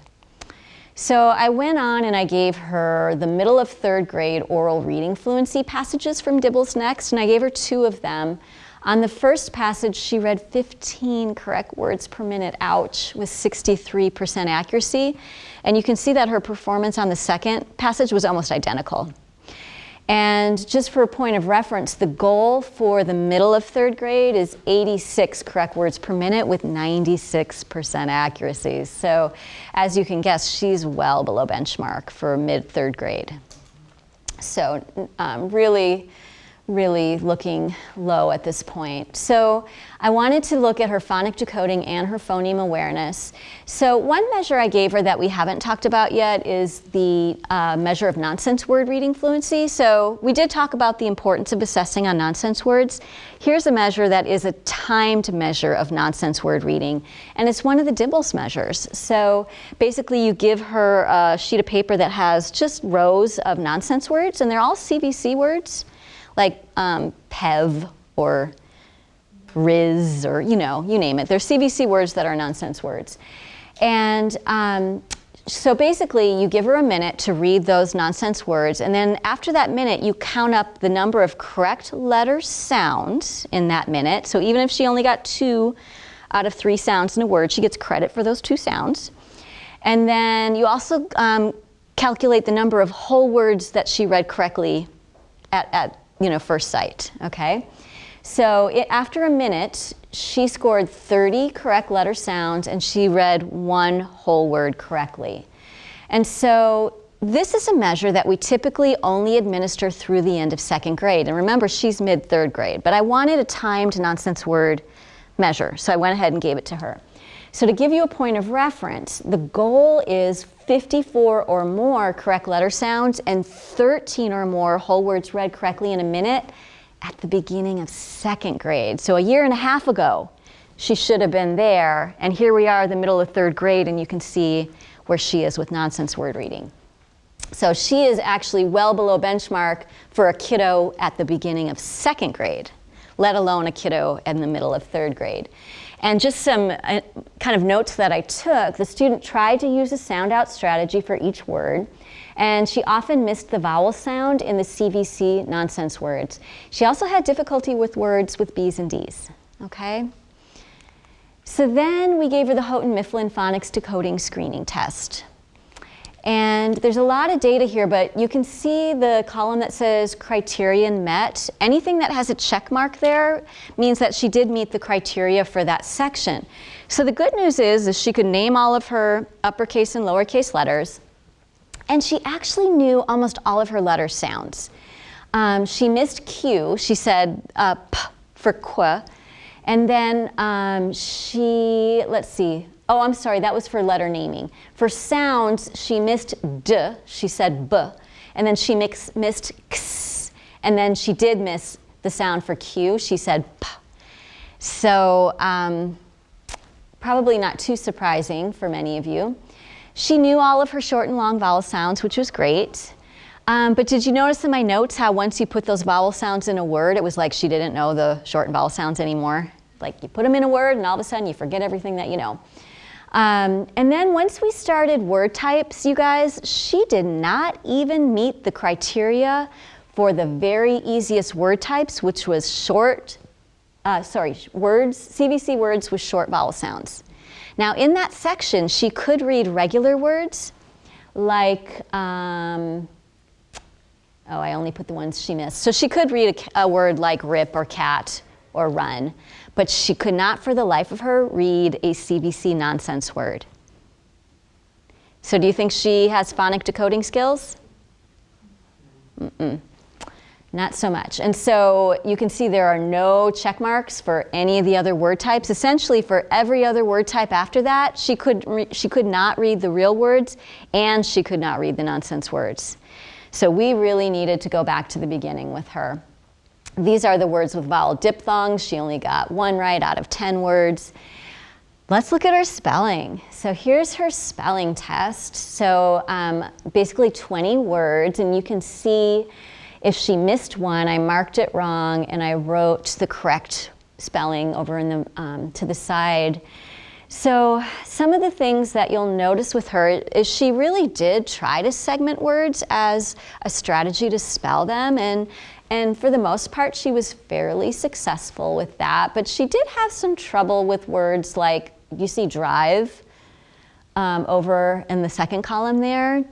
So I went on and I gave her the middle of 3rd grade oral reading fluency passages from Dibbles Next, and I gave her 2 of them. On the first passage, she read 15 correct words per minute, ouch, with 63% accuracy. And you can see that her performance on the second passage was almost identical. And just for a point of reference, the goal for the middle of 3rd grade is 86 correct words per minute with 96% accuracy. So as you can guess, she's well below benchmark for mid-3rd grade. So really looking low at this point. So I wanted to look at her phonic decoding and her phoneme awareness. So one measure I gave her that we haven't talked about yet is the measure of nonsense word reading fluency. So we did talk about the importance of assessing on nonsense words. Here's a measure that is a timed measure of nonsense word reading, and it's one of the Dibbles measures. So basically you give her a sheet of paper that has just rows of nonsense words, and they're all CVC words, like PEV or Riz, or you name it. They're CVC words that are nonsense words. And so basically you give her a minute to read those nonsense words, and then after that minute you count up the number of correct letter sounds in that minute. So even if she only got 2 out of 3 sounds in a word, she gets credit for those 2 sounds. And then you also calculate the number of whole words that she read correctly at first sight, okay? So after a minute, she scored 30 correct letter sounds and she read 1 whole word correctly. And so this is a measure that we typically only administer through the end of 2nd grade. And remember, she's mid-3rd grade, but I wanted a timed nonsense word measure, so I went ahead and gave it to her. So to give you a point of reference, the goal is 54 or more correct letter sounds and 13 or more whole words read correctly in a minute at the beginning of 2nd grade. So a year and a half ago, she should have been there, and here we are, the middle of 3rd grade, and you can see where she is with nonsense word reading. So she is actually well below benchmark for a kiddo at the beginning of 2nd grade, let alone a kiddo in the middle of 3rd grade. And just some kind of notes that I took, the student tried to use a sound out strategy for each word, and she often missed the vowel sound in the CVC nonsense words. She also had difficulty with words with B's and D's, okay? So then we gave her the Houghton Mifflin phonics decoding screening test. And there's a lot of data here, but you can see the column that says criterion met. Anything that has a check mark there means that she did meet the criteria for that section. So the good news is she could name all of her uppercase and lowercase letters, and she actually knew almost all of her letter sounds. She missed Q. She said P for qu, and then let's see. Oh, I'm sorry, that was for letter naming. For sounds, she missed D, she said B, and then she missed X, and then she did miss the sound for Q, she said P. So probably not too surprising for many of you. She knew all of her short and long vowel sounds, which was great. But did you notice in my notes how once you put those vowel sounds in a word, it was like she didn't know the short and vowel sounds anymore? Like you put them in a word and all of a sudden you forget everything that you know. And then once we started word types, you guys, she did not even meet the criteria for the very easiest word types, which was CVC words with short vowel sounds. Now in that section, she could read regular words like, I only put the ones she missed. So she could read a word like rip or cat or run, but she could not for the life of her read a CVC nonsense word. So do you think she has phonic decoding skills? Not so much. And so you can see there are no check marks for any of the other word types. Essentially for every other word type after that, she could not read the real words and she could not read the nonsense words. So we really needed to go back to the beginning with her. These are the words with vowel diphthongs. She only got 1 right out of 10 words. Let's look at her spelling. So here's her spelling test. So basically 20 words, and you can see if she missed one, I marked it wrong and I wrote the correct spelling over in the, to the side. So some of the things that you'll notice with her is she really did try to segment words as a strategy to spell them, and for the most part, she was fairly successful with that. But she did have some trouble with words like, you see drive over in the second column there.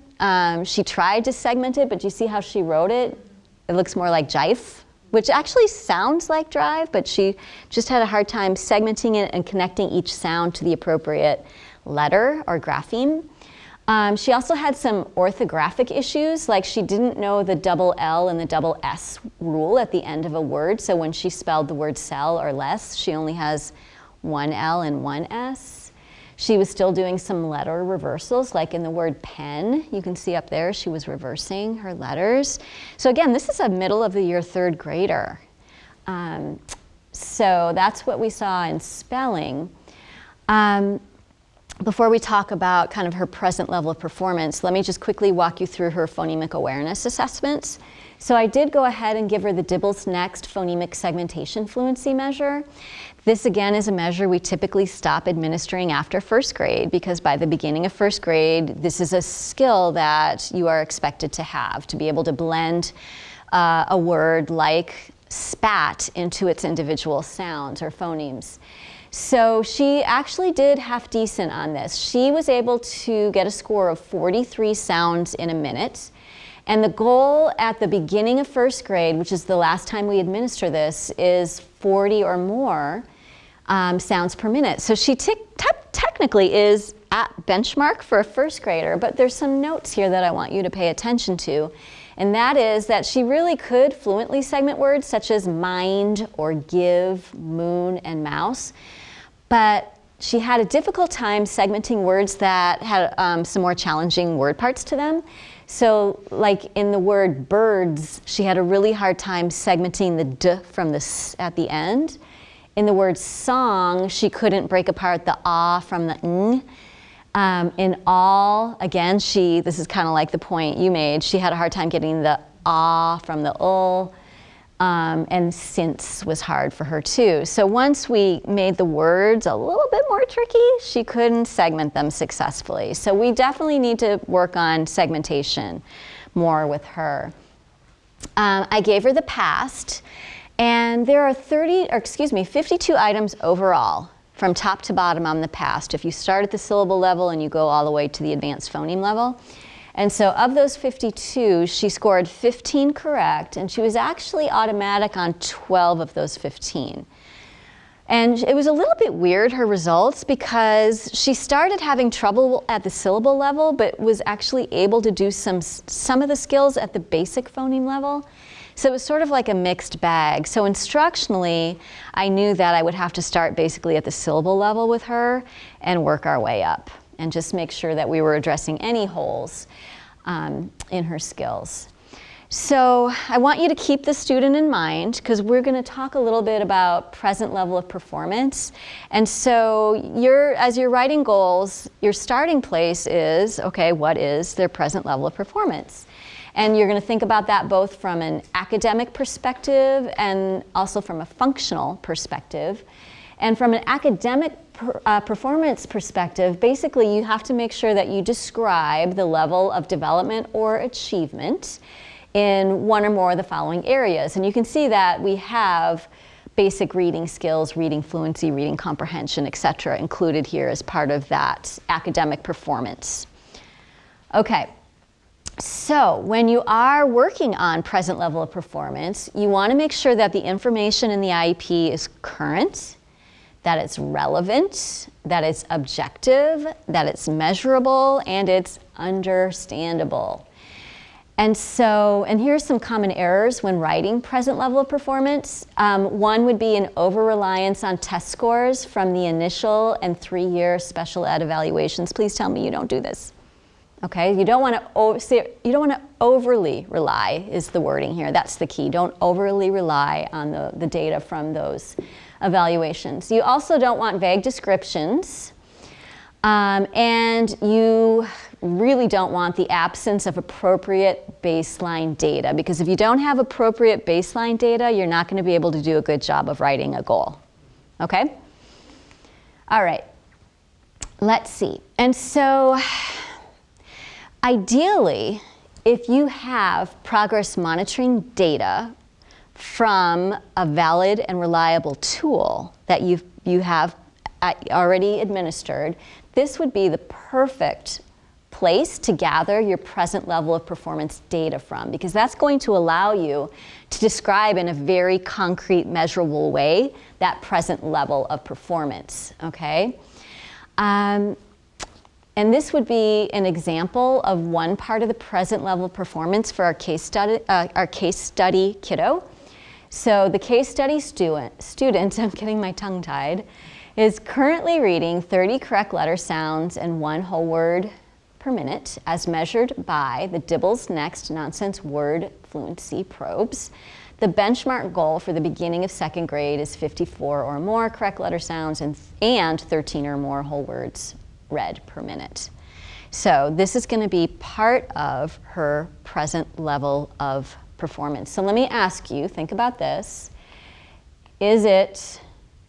She tried to segment it, but you see how she wrote it? It looks more like jive, which actually sounds like drive, but she just had a hard time segmenting it and connecting each sound to the appropriate letter or grapheme. She also had some orthographic issues, like she didn't know the double L and the double S rule at the end of a word. So when she spelled the word sell or less, she only has 1 L and 1 S. She was still doing some letter reversals, like in the word pen. You can see up there she was reversing her letters. So again, this is a middle of the year 3rd grader. So that's what we saw in spelling. Before we talk about kind of her present level of performance, let me just quickly walk you through her phonemic awareness assessments. So I did go ahead and give her the Dibble's Next phonemic segmentation fluency measure. This again is a measure we typically stop administering after 1st grade because by the beginning of 1st grade, this is a skill that you are expected to have, to be able to blend a word like spat into its individual sounds or phonemes. So she actually did half decent on this. She was able to get a score of 43 sounds in a minute. And the goal at the beginning of 1st grade, which is the last time we administer this, is 40 or more sounds per minute. So she technically is at benchmark for a first grader, but there's some notes here that I want you to pay attention to. And that is that she really could fluently segment words such as mind or give, moon, and mouse. But she had a difficult time segmenting words that had some more challenging word parts to them. So like in the word birds, she had a really hard time segmenting the d from the s at the end. In the word song, she couldn't break apart the ah from the ng. In all, again, this is kind of like the point you made, she had a hard time getting the ah from the ul, and since was hard for her too. So once we made the words a little bit more tricky, she couldn't segment them successfully. So we definitely need to work on segmentation more with her. I gave her the past, and there are 52 items overall, from top to bottom on the past, if you start at the syllable level and you go all the way to the advanced phoneme level. And so of those 52, she scored 15 correct, and she was actually automatic on 12 of those 15. And it was a little bit weird, her results, because she started having trouble at the syllable level, but was actually able to do some of the skills at the basic phoneme level. So it was sort of like a mixed bag. So instructionally, I knew that I would have to start basically at the syllable level with her and work our way up and just make sure that we were addressing any holes in her skills. So I want you to keep the student in mind, because we're going to talk a little bit about present level of performance. And so as you're writing goals, your starting place is, okay, what is their present level of performance? And you're going to think about that both from an academic perspective and also from a functional perspective. And from an academic performance perspective, basically you have to make sure that you describe the level of development or achievement in one or more of the following areas. And you can see that we have basic reading skills, reading fluency, reading comprehension, etc., included here as part of that academic performance. Okay. So when you are working on present level of performance, you want to make sure that the information in the IEP is current, that it's relevant, that it's objective, that it's measurable, and it's understandable. And here's some common errors when writing present level of performance. One would be an over-reliance on test scores from the initial and 3-year special ed evaluations. Please tell me you don't do this. Okay, you don't want to overly rely, is the wording here. That's the key. Don't overly rely on the data from those evaluations. You also don't want vague descriptions, and you really don't want the absence of appropriate baseline data, because if you don't have appropriate baseline data, you're not going to be able to do a good job of writing a goal. Okay? All right. Let's see. And so ideally, if you have progress monitoring data from a valid and reliable tool that you have already administered, this would be the perfect place to gather your present level of performance data from, because that's going to allow you to describe in a very concrete, measurable way that present level of performance, okay? And this would be an example of one part of the present level of performance for our case study kiddo. So the case study student, I'm getting my tongue tied, is currently reading 30 correct letter sounds and 1 whole word per minute as measured by the Dibble's Next Nonsense Word Fluency Probes. The benchmark goal for the beginning of 2nd grade is 54 or more correct letter sounds and 13 or more whole words read per minute. So this is going to be part of her present level of performance. So let me ask you, think about this. Is it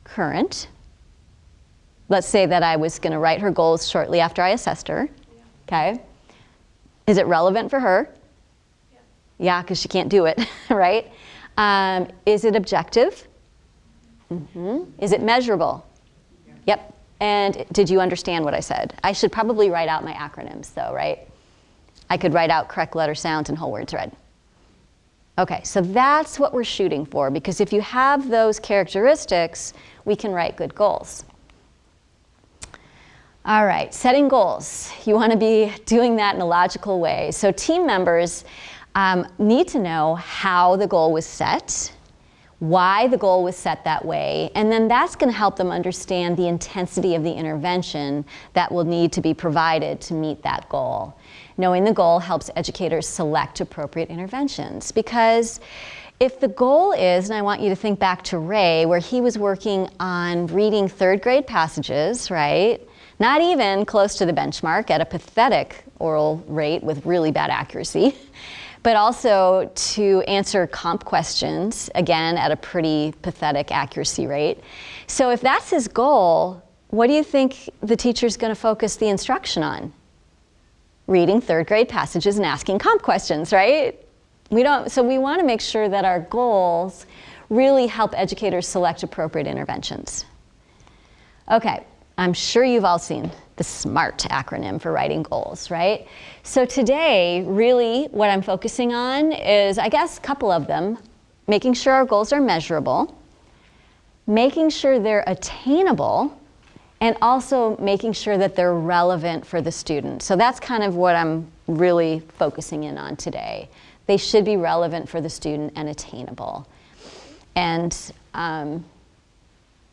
current? Let's say that I was going to write her goals shortly after I assessed her. Okay. Is it relevant for her? Yeah, because she can't do it, right? Is it objective? Is it measurable? Yep. And did you understand what I said? I should probably write out my acronyms though, right? I could write out correct letter sounds and whole words read. Okay, so that's what we're shooting for, because if you have those characteristics, we can write good goals. All right, setting goals. You want to be doing that in a logical way. So team members need to know how the goal was set, why the goal was set that way, and then that's going to help them understand the intensity of the intervention that will need to be provided to meet that goal. Knowing the goal helps educators select appropriate interventions, because if the goal is, and I want you to think back to Ray, where he was working on reading third grade passages, right? Not even close to the benchmark, at a pathetic oral rate with really bad accuracy, but also to answer comp questions, again, at a pretty pathetic accuracy rate. So if that's his goal, what do you think the teacher's going to focus the instruction on? Reading third grade passages and asking comp questions, right? So we want to make sure that our goals really help educators select appropriate interventions. Okay, I'm sure you've all seen the SMART acronym for writing goals, right? So today, really what I'm focusing on is, I guess, a couple of them. Making sure our goals are measurable, making sure they're attainable, and also making sure that they're relevant for the student. So that's kind of what I'm really focusing in on today. They should be relevant for the student and attainable. And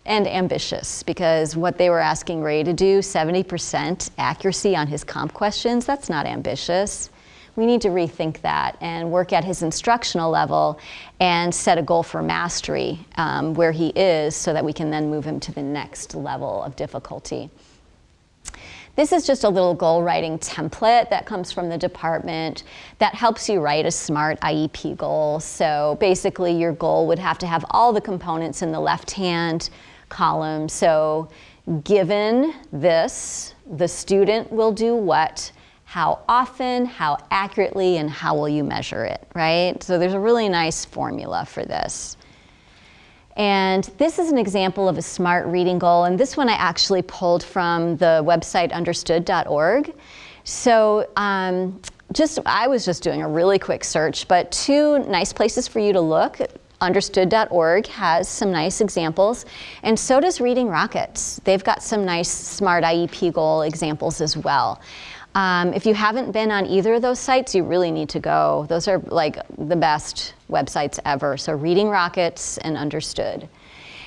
ambitious, because what they were asking Ray to do, 70% accuracy on his comp questions, that's not ambitious. We need to rethink that and work at his instructional level and set a goal for mastery where he is, so that we can then move him to the next level of difficulty. This is just a little goal writing template that comes from the department that helps you write a SMART IEP goal. So basically your goal would have to have all the components in the left-hand column. So given this, the student will do what, how often, how accurately, and how will you measure it, right? So there's a really nice formula for this. And this is an example of a SMART reading goal, and this one I actually pulled from the website understood.org. So I was just doing a really quick search, but two nice places for you to look. Understood.org has some nice examples, and so does Reading Rockets. They've got some nice SMART IEP goal examples as well. If you haven't been on either of those sites, you really need to go. Those are like the best websites ever. So Reading Rockets and Understood.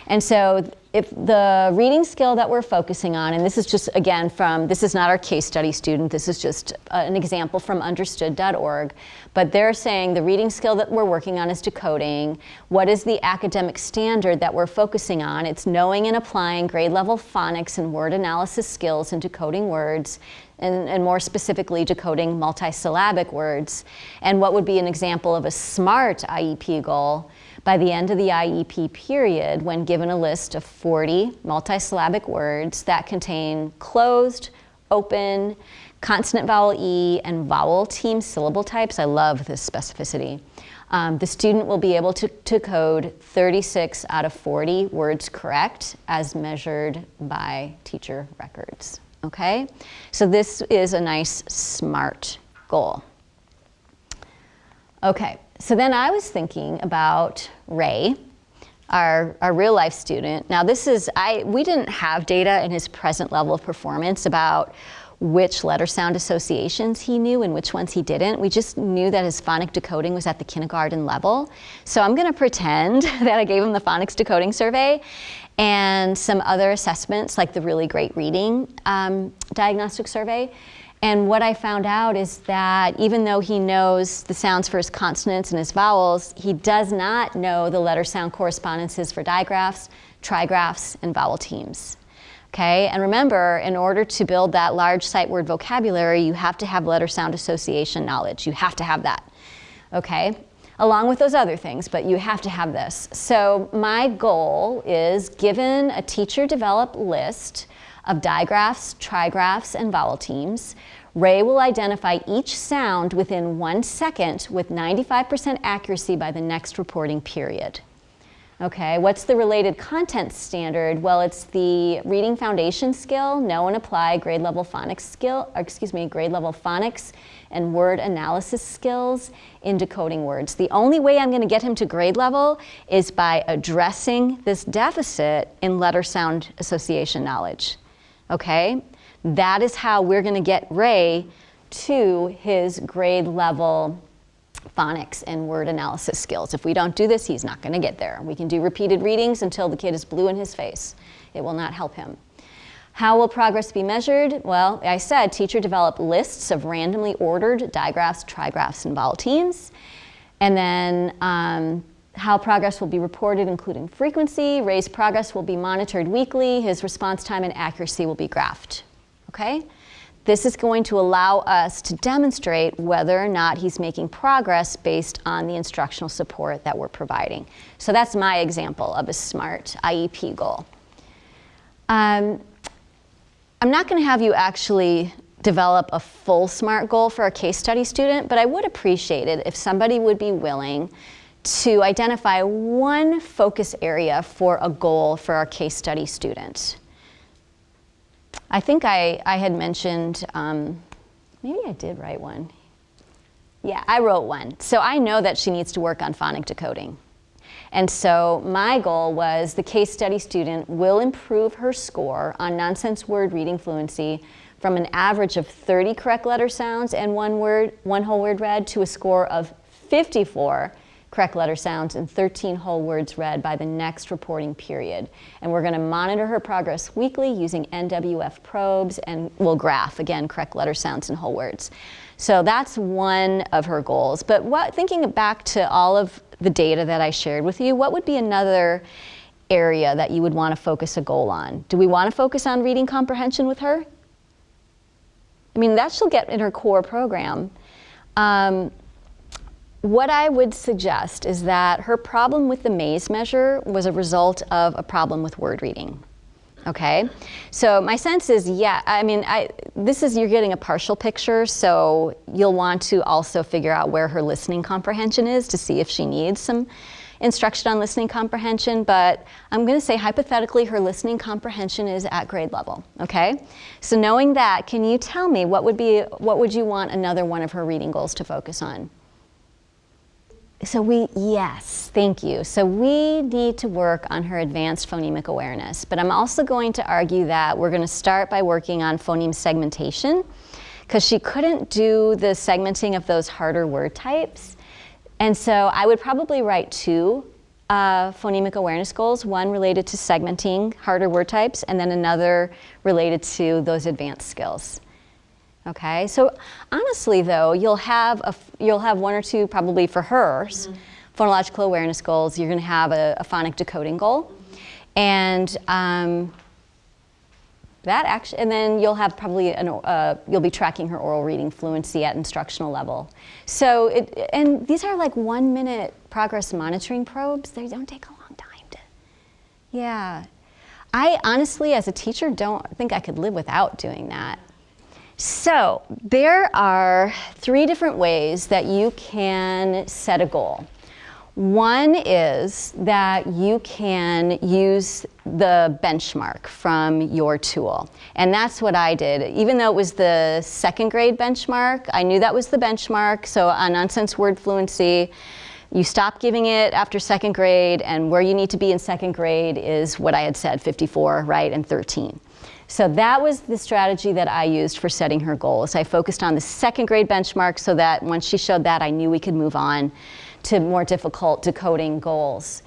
And so if the reading skill that we're focusing on, and this is just, again, this is not our case study student, this is just an example from understood.org, but they're saying the reading skill that we're working on is decoding. What is the academic standard that we're focusing on? It's knowing and applying grade level phonics and word analysis skills in decoding words, and more specifically decoding multisyllabic words. And what would be an example of a SMART IEP goal? By the end of the IEP period, when given a list of 40 multisyllabic words that contain closed, open, consonant vowel E, and vowel team syllable types, I love this specificity, the student will be able to code 36 out of 40 words correct as measured by teacher records, okay? So this is a nice SMART goal. Okay. So then I was thinking about Ray, our real life student. Now we didn't have data in his present level of performance about which letter sound associations he knew and which ones he didn't. We just knew that his phonic decoding was at the kindergarten level. So I'm gonna pretend that I gave him the phonics decoding survey and some other assessments like the really great reading diagnostic survey. And what I found out is that even though he knows the sounds for his consonants and his vowels, he does not know the letter sound correspondences for digraphs, trigraphs, and vowel teams. Okay, and remember, in order to build that large sight word vocabulary, you have to have letter sound association knowledge. You have to have that, okay? Along with those other things, but you have to have this. So my goal is, given a teacher-developed list of digraphs, trigraphs, and vowel teams, Ray will identify each sound within 1 second with 95% accuracy by the next reporting period. Okay, what's the related content standard? Well, it's the reading foundation skill, know and apply grade level phonics skill, or excuse me, grade level phonics and word analysis skills in decoding words. The only way I'm going to get him to grade level is by addressing this deficit in letter sound association knowledge. Okay, that is how we're going to get Ray to his grade level phonics and word analysis skills. If we don't do this, he's not going to get there. We can do repeated readings until the kid is blue in his face. It will not help him. How will progress be measured? Well, I said teacher develop lists of randomly ordered digraphs, trigraphs, and vowel teams. And then how progress will be reported, including frequency. Ray's progress will be monitored weekly. His response time and accuracy will be graphed. Okay? This is going to allow us to demonstrate whether or not he's making progress based on the instructional support that we're providing. So that's my example of a SMART IEP goal. I'm not going to have you actually develop a full SMART goal for a case study student, but I would appreciate it if somebody would be willing to identify one focus area for a goal for our case study student. I think I had mentioned, maybe I did write one. Yeah, I wrote one. So I know that she needs to work on phonic decoding. And so my goal was the case study student will improve her score on nonsense word reading fluency from an average of 30 correct letter sounds and one whole word read to a score of 54 correct letter sounds and 13 whole words read by the next reporting period. And we're going to monitor her progress weekly using NWF probes, and we'll graph, again, correct letter sounds and whole words. So that's one of her goals. But thinking back to all of the data that I shared with you, what would be another area that you would want to focus a goal on? Do we want to focus on reading comprehension with her? I mean, that she'll get in her core program. What I would suggest is that her problem with the maze measure was a result of a problem with word reading. Okay, so my sense is, yeah, I mean, you're getting a partial picture, so you'll want to also figure out where her listening comprehension is to see if she needs some instruction on listening comprehension, but I'm going to say hypothetically her listening comprehension is at grade level, okay? So knowing that, can you tell me what would you want another one of her reading goals to focus on? Yes, thank you. So we need to work on her advanced phonemic awareness, but I'm also going to argue that we're going to start by working on phoneme segmentation, because she couldn't do the segmenting of those harder word types. And so I would probably write two phonemic awareness goals, one related to segmenting harder word types, and then another related to those advanced skills. Okay, so honestly though, you'll have one or two probably for hers, phonological awareness goals. You're going to have a phonic decoding goal, and and then you'll have probably you'll be tracking her oral reading fluency at instructional level. So and these are like 1-minute progress monitoring probes. They don't take a long time to. Yeah, I honestly, as a teacher, don't think I could live without doing that. So there are 3 different ways that you can set a goal. One is that you can use the benchmark from your tool. And that's what I did. Even though it was the 2nd grade benchmark, I knew that was the benchmark. So on nonsense word fluency, you stop giving it after 2nd grade, and where you need to be in 2nd grade is what I had said, 54, right, and 13. So that was the strategy that I used for setting her goals. I focused on the 2nd grade benchmark so that once she showed that, I knew we could move on to more difficult decoding goals.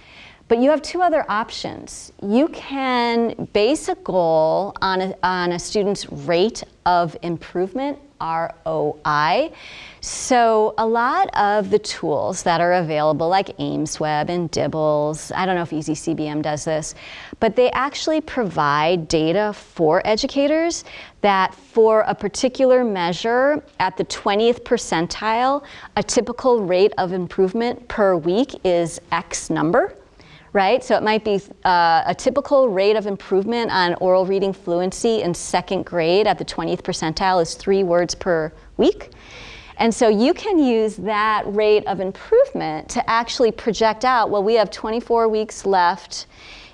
But you have 2 other options. You can base a goal on a student's rate of improvement, ROI. So a lot of the tools that are available, like AimsWeb and Dibbles, I don't know if EasyCBM does this, but they actually provide data for educators that for a particular measure at the 20th percentile, a typical rate of improvement per week is X number. Right? So it might be a typical rate of improvement on oral reading fluency in 2nd grade at the 20th percentile is 3 words per week. And so you can use that rate of improvement to actually project out, well, we have 24 weeks left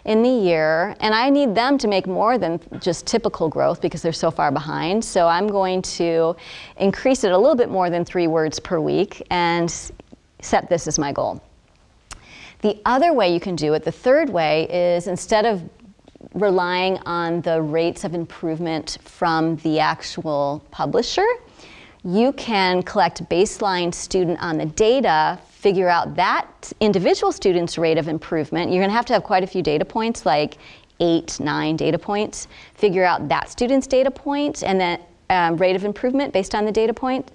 in the year, and I need them to make more than just typical growth because they're so far behind. So I'm going to increase it a little bit more than 3 words per week and set this as my goal. The other way you can do it, the third way, is instead of relying on the rates of improvement from the actual publisher, you can collect baseline student on the data, figure out that individual student's rate of improvement. You're going to have quite a few data points, like 8, 9 data points. Figure out that student's data point and then rate of improvement based on the data point.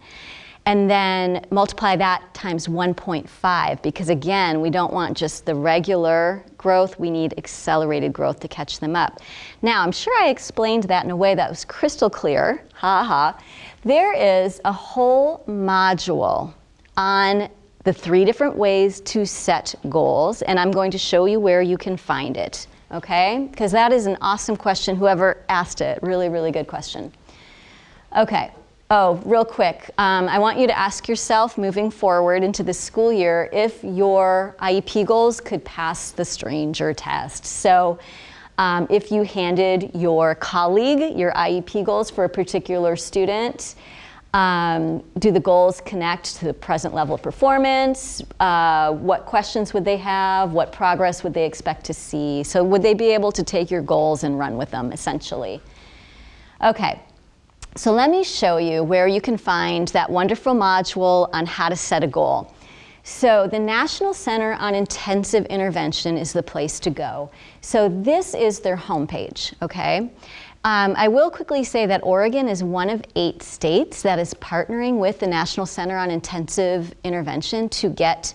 And then multiply that times 1.5, because again, we don't want just the regular growth, we need accelerated growth to catch them up. Now, I'm sure I explained that in a way that was crystal clear, There is a whole module on the 3 different ways to set goals, and I'm going to show you where you can find it, okay? Because that is an awesome question, whoever asked it, really, really good question. Okay. Oh, real quick, I want you to ask yourself moving forward into the school year if your IEP goals could pass the Stranger test. So if you handed your colleague your IEP goals for a particular student, do the goals connect to the present level of performance? What questions would they have? What progress would they expect to see? So would they be able to take your goals and run with them, essentially? Okay. So let me show you where you can find that wonderful module on how to set a goal. So the National Center on Intensive Intervention is the place to go. So this is their homepage, okay? I will quickly say that Oregon is one of 8 states that is partnering with the National Center on Intensive Intervention to get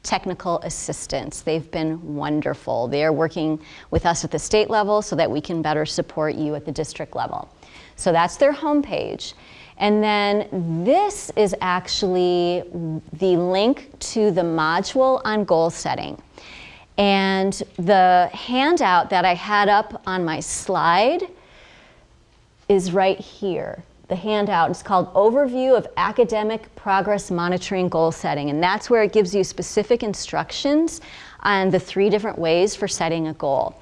technical assistance. They've been wonderful. They are working with us at the state level so that we can better support you at the district level. So that's their homepage. And then this is actually the link to the module on goal setting. And the handout that I had up on my slide is right here. The handout is called Overview of Academic Progress Monitoring Goal Setting. And that's where it gives you specific instructions on the 3 different ways for setting a goal.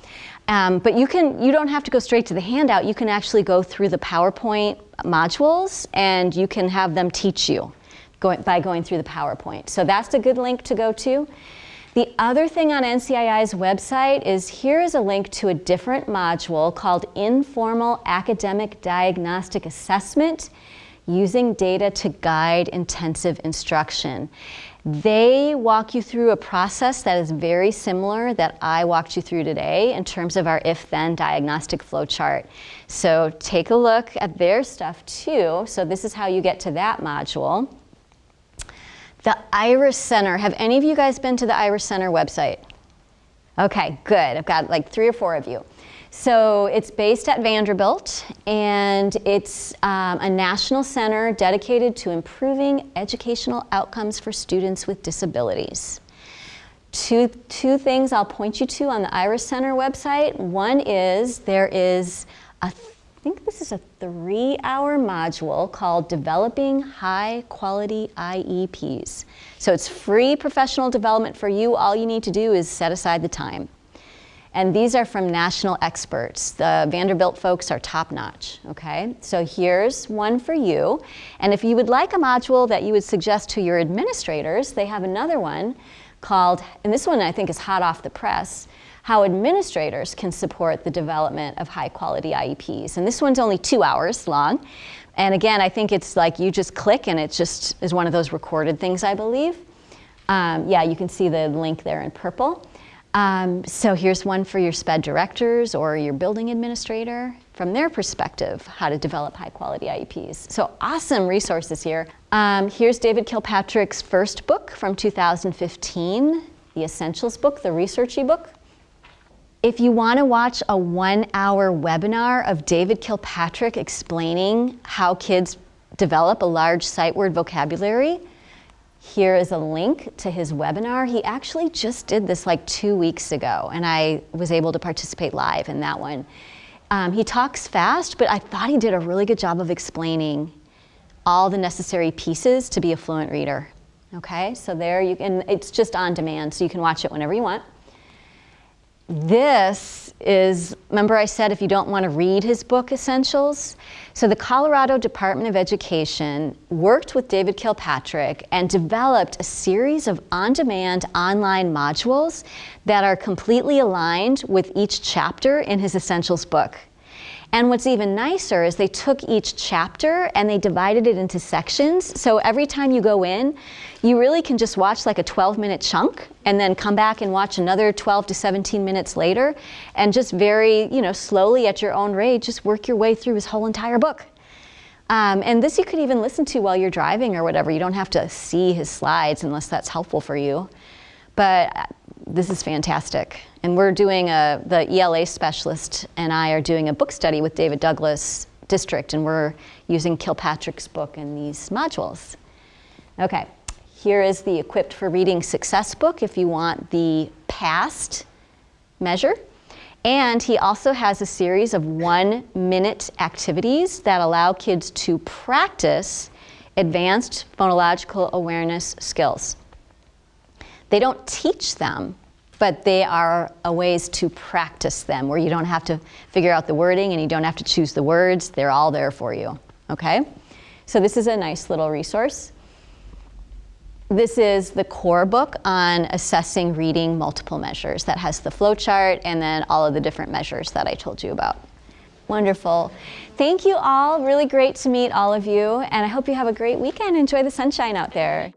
But you don't have to go straight to the handout. You can actually go through the PowerPoint modules and you can have them teach you by going through the PowerPoint. So that's a good link to go to. The other thing on NCII's website is here is a link to a different module called Informal Academic Diagnostic Assessment Using Data to Guide Intensive Instruction. They walk you through a process that is very similar that I walked you through today in terms of our if-then diagnostic flow chart. So take a look at their stuff too. So this is how you get to that module. The Iris Center. Have any of you guys been to the Iris Center website? Okay, good. I've got like 3 or 4 of you. So it's based at Vanderbilt, and it's a national center dedicated to improving educational outcomes for students with disabilities. Two things I'll point you to on the Iris Center website. One is there is I think this is a 3-hour module called Developing High Quality IEPs. So it's free professional development for you. All you need to do is set aside the time. And these are from national experts. The Vanderbilt folks are top-notch, okay? So here's one for you. And if you would like a module that you would suggest to your administrators, they have another one called, and this one I think is hot off the press, How Administrators Can Support the Development of High-Quality IEPs. And this one's only 2 hours long. And again, I think it's like you just click and it just is one of those recorded things, I believe. Yeah, you can see the link there in purple. So here's one for your SPED directors or your building administrator from their perspective, how to develop high quality IEPs. So awesome resources here. Here's David Kilpatrick's first book from 2015, the Essentials book, the researchy book. If you want to watch a 1-hour webinar of David Kilpatrick explaining how kids develop a large sight word vocabulary, here is a link to his webinar. He actually just did this like 2 weeks ago, and I was able to participate live in that one. He talks fast, but I thought he did a really good job of explaining all the necessary pieces to be a fluent reader. Okay, so there you can, it's just on demand, so you can watch it whenever you want. This is, remember I said if you don't want to read his book, Essentials? So the Colorado Department of Education worked with David Kilpatrick and developed a series of on-demand online modules that are completely aligned with each chapter in his Essentials book. And what's even nicer is they took each chapter and they divided it into sections. So every time you go in, you really can just watch like a 12-minute chunk and then come back and watch another 12 to 17 minutes later and just very, slowly at your own rate, just work your way through his whole entire book. And this you could even listen to while you're driving or whatever. You don't have to see his slides unless that's helpful for you. But this is fantastic. And we're doing the ELA specialist and I are doing a book study with David Douglas District, and we're using Kilpatrick's book in these modules. Okay, here is the Equipped for Reading Success book if you want the past measure. And he also has a series of 1-minute activities that allow kids to practice advanced phonological awareness skills. They don't teach them, but they are a ways to practice them where you don't have to figure out the wording and you don't have to choose the words. They're all there for you, okay? So this is a nice little resource. This is the core book on assessing reading multiple measures that has the flow chart and then all of the different measures that I told you about. Wonderful. Thank you all. Really great to meet all of you, and I hope you have a great weekend. Enjoy the sunshine out there.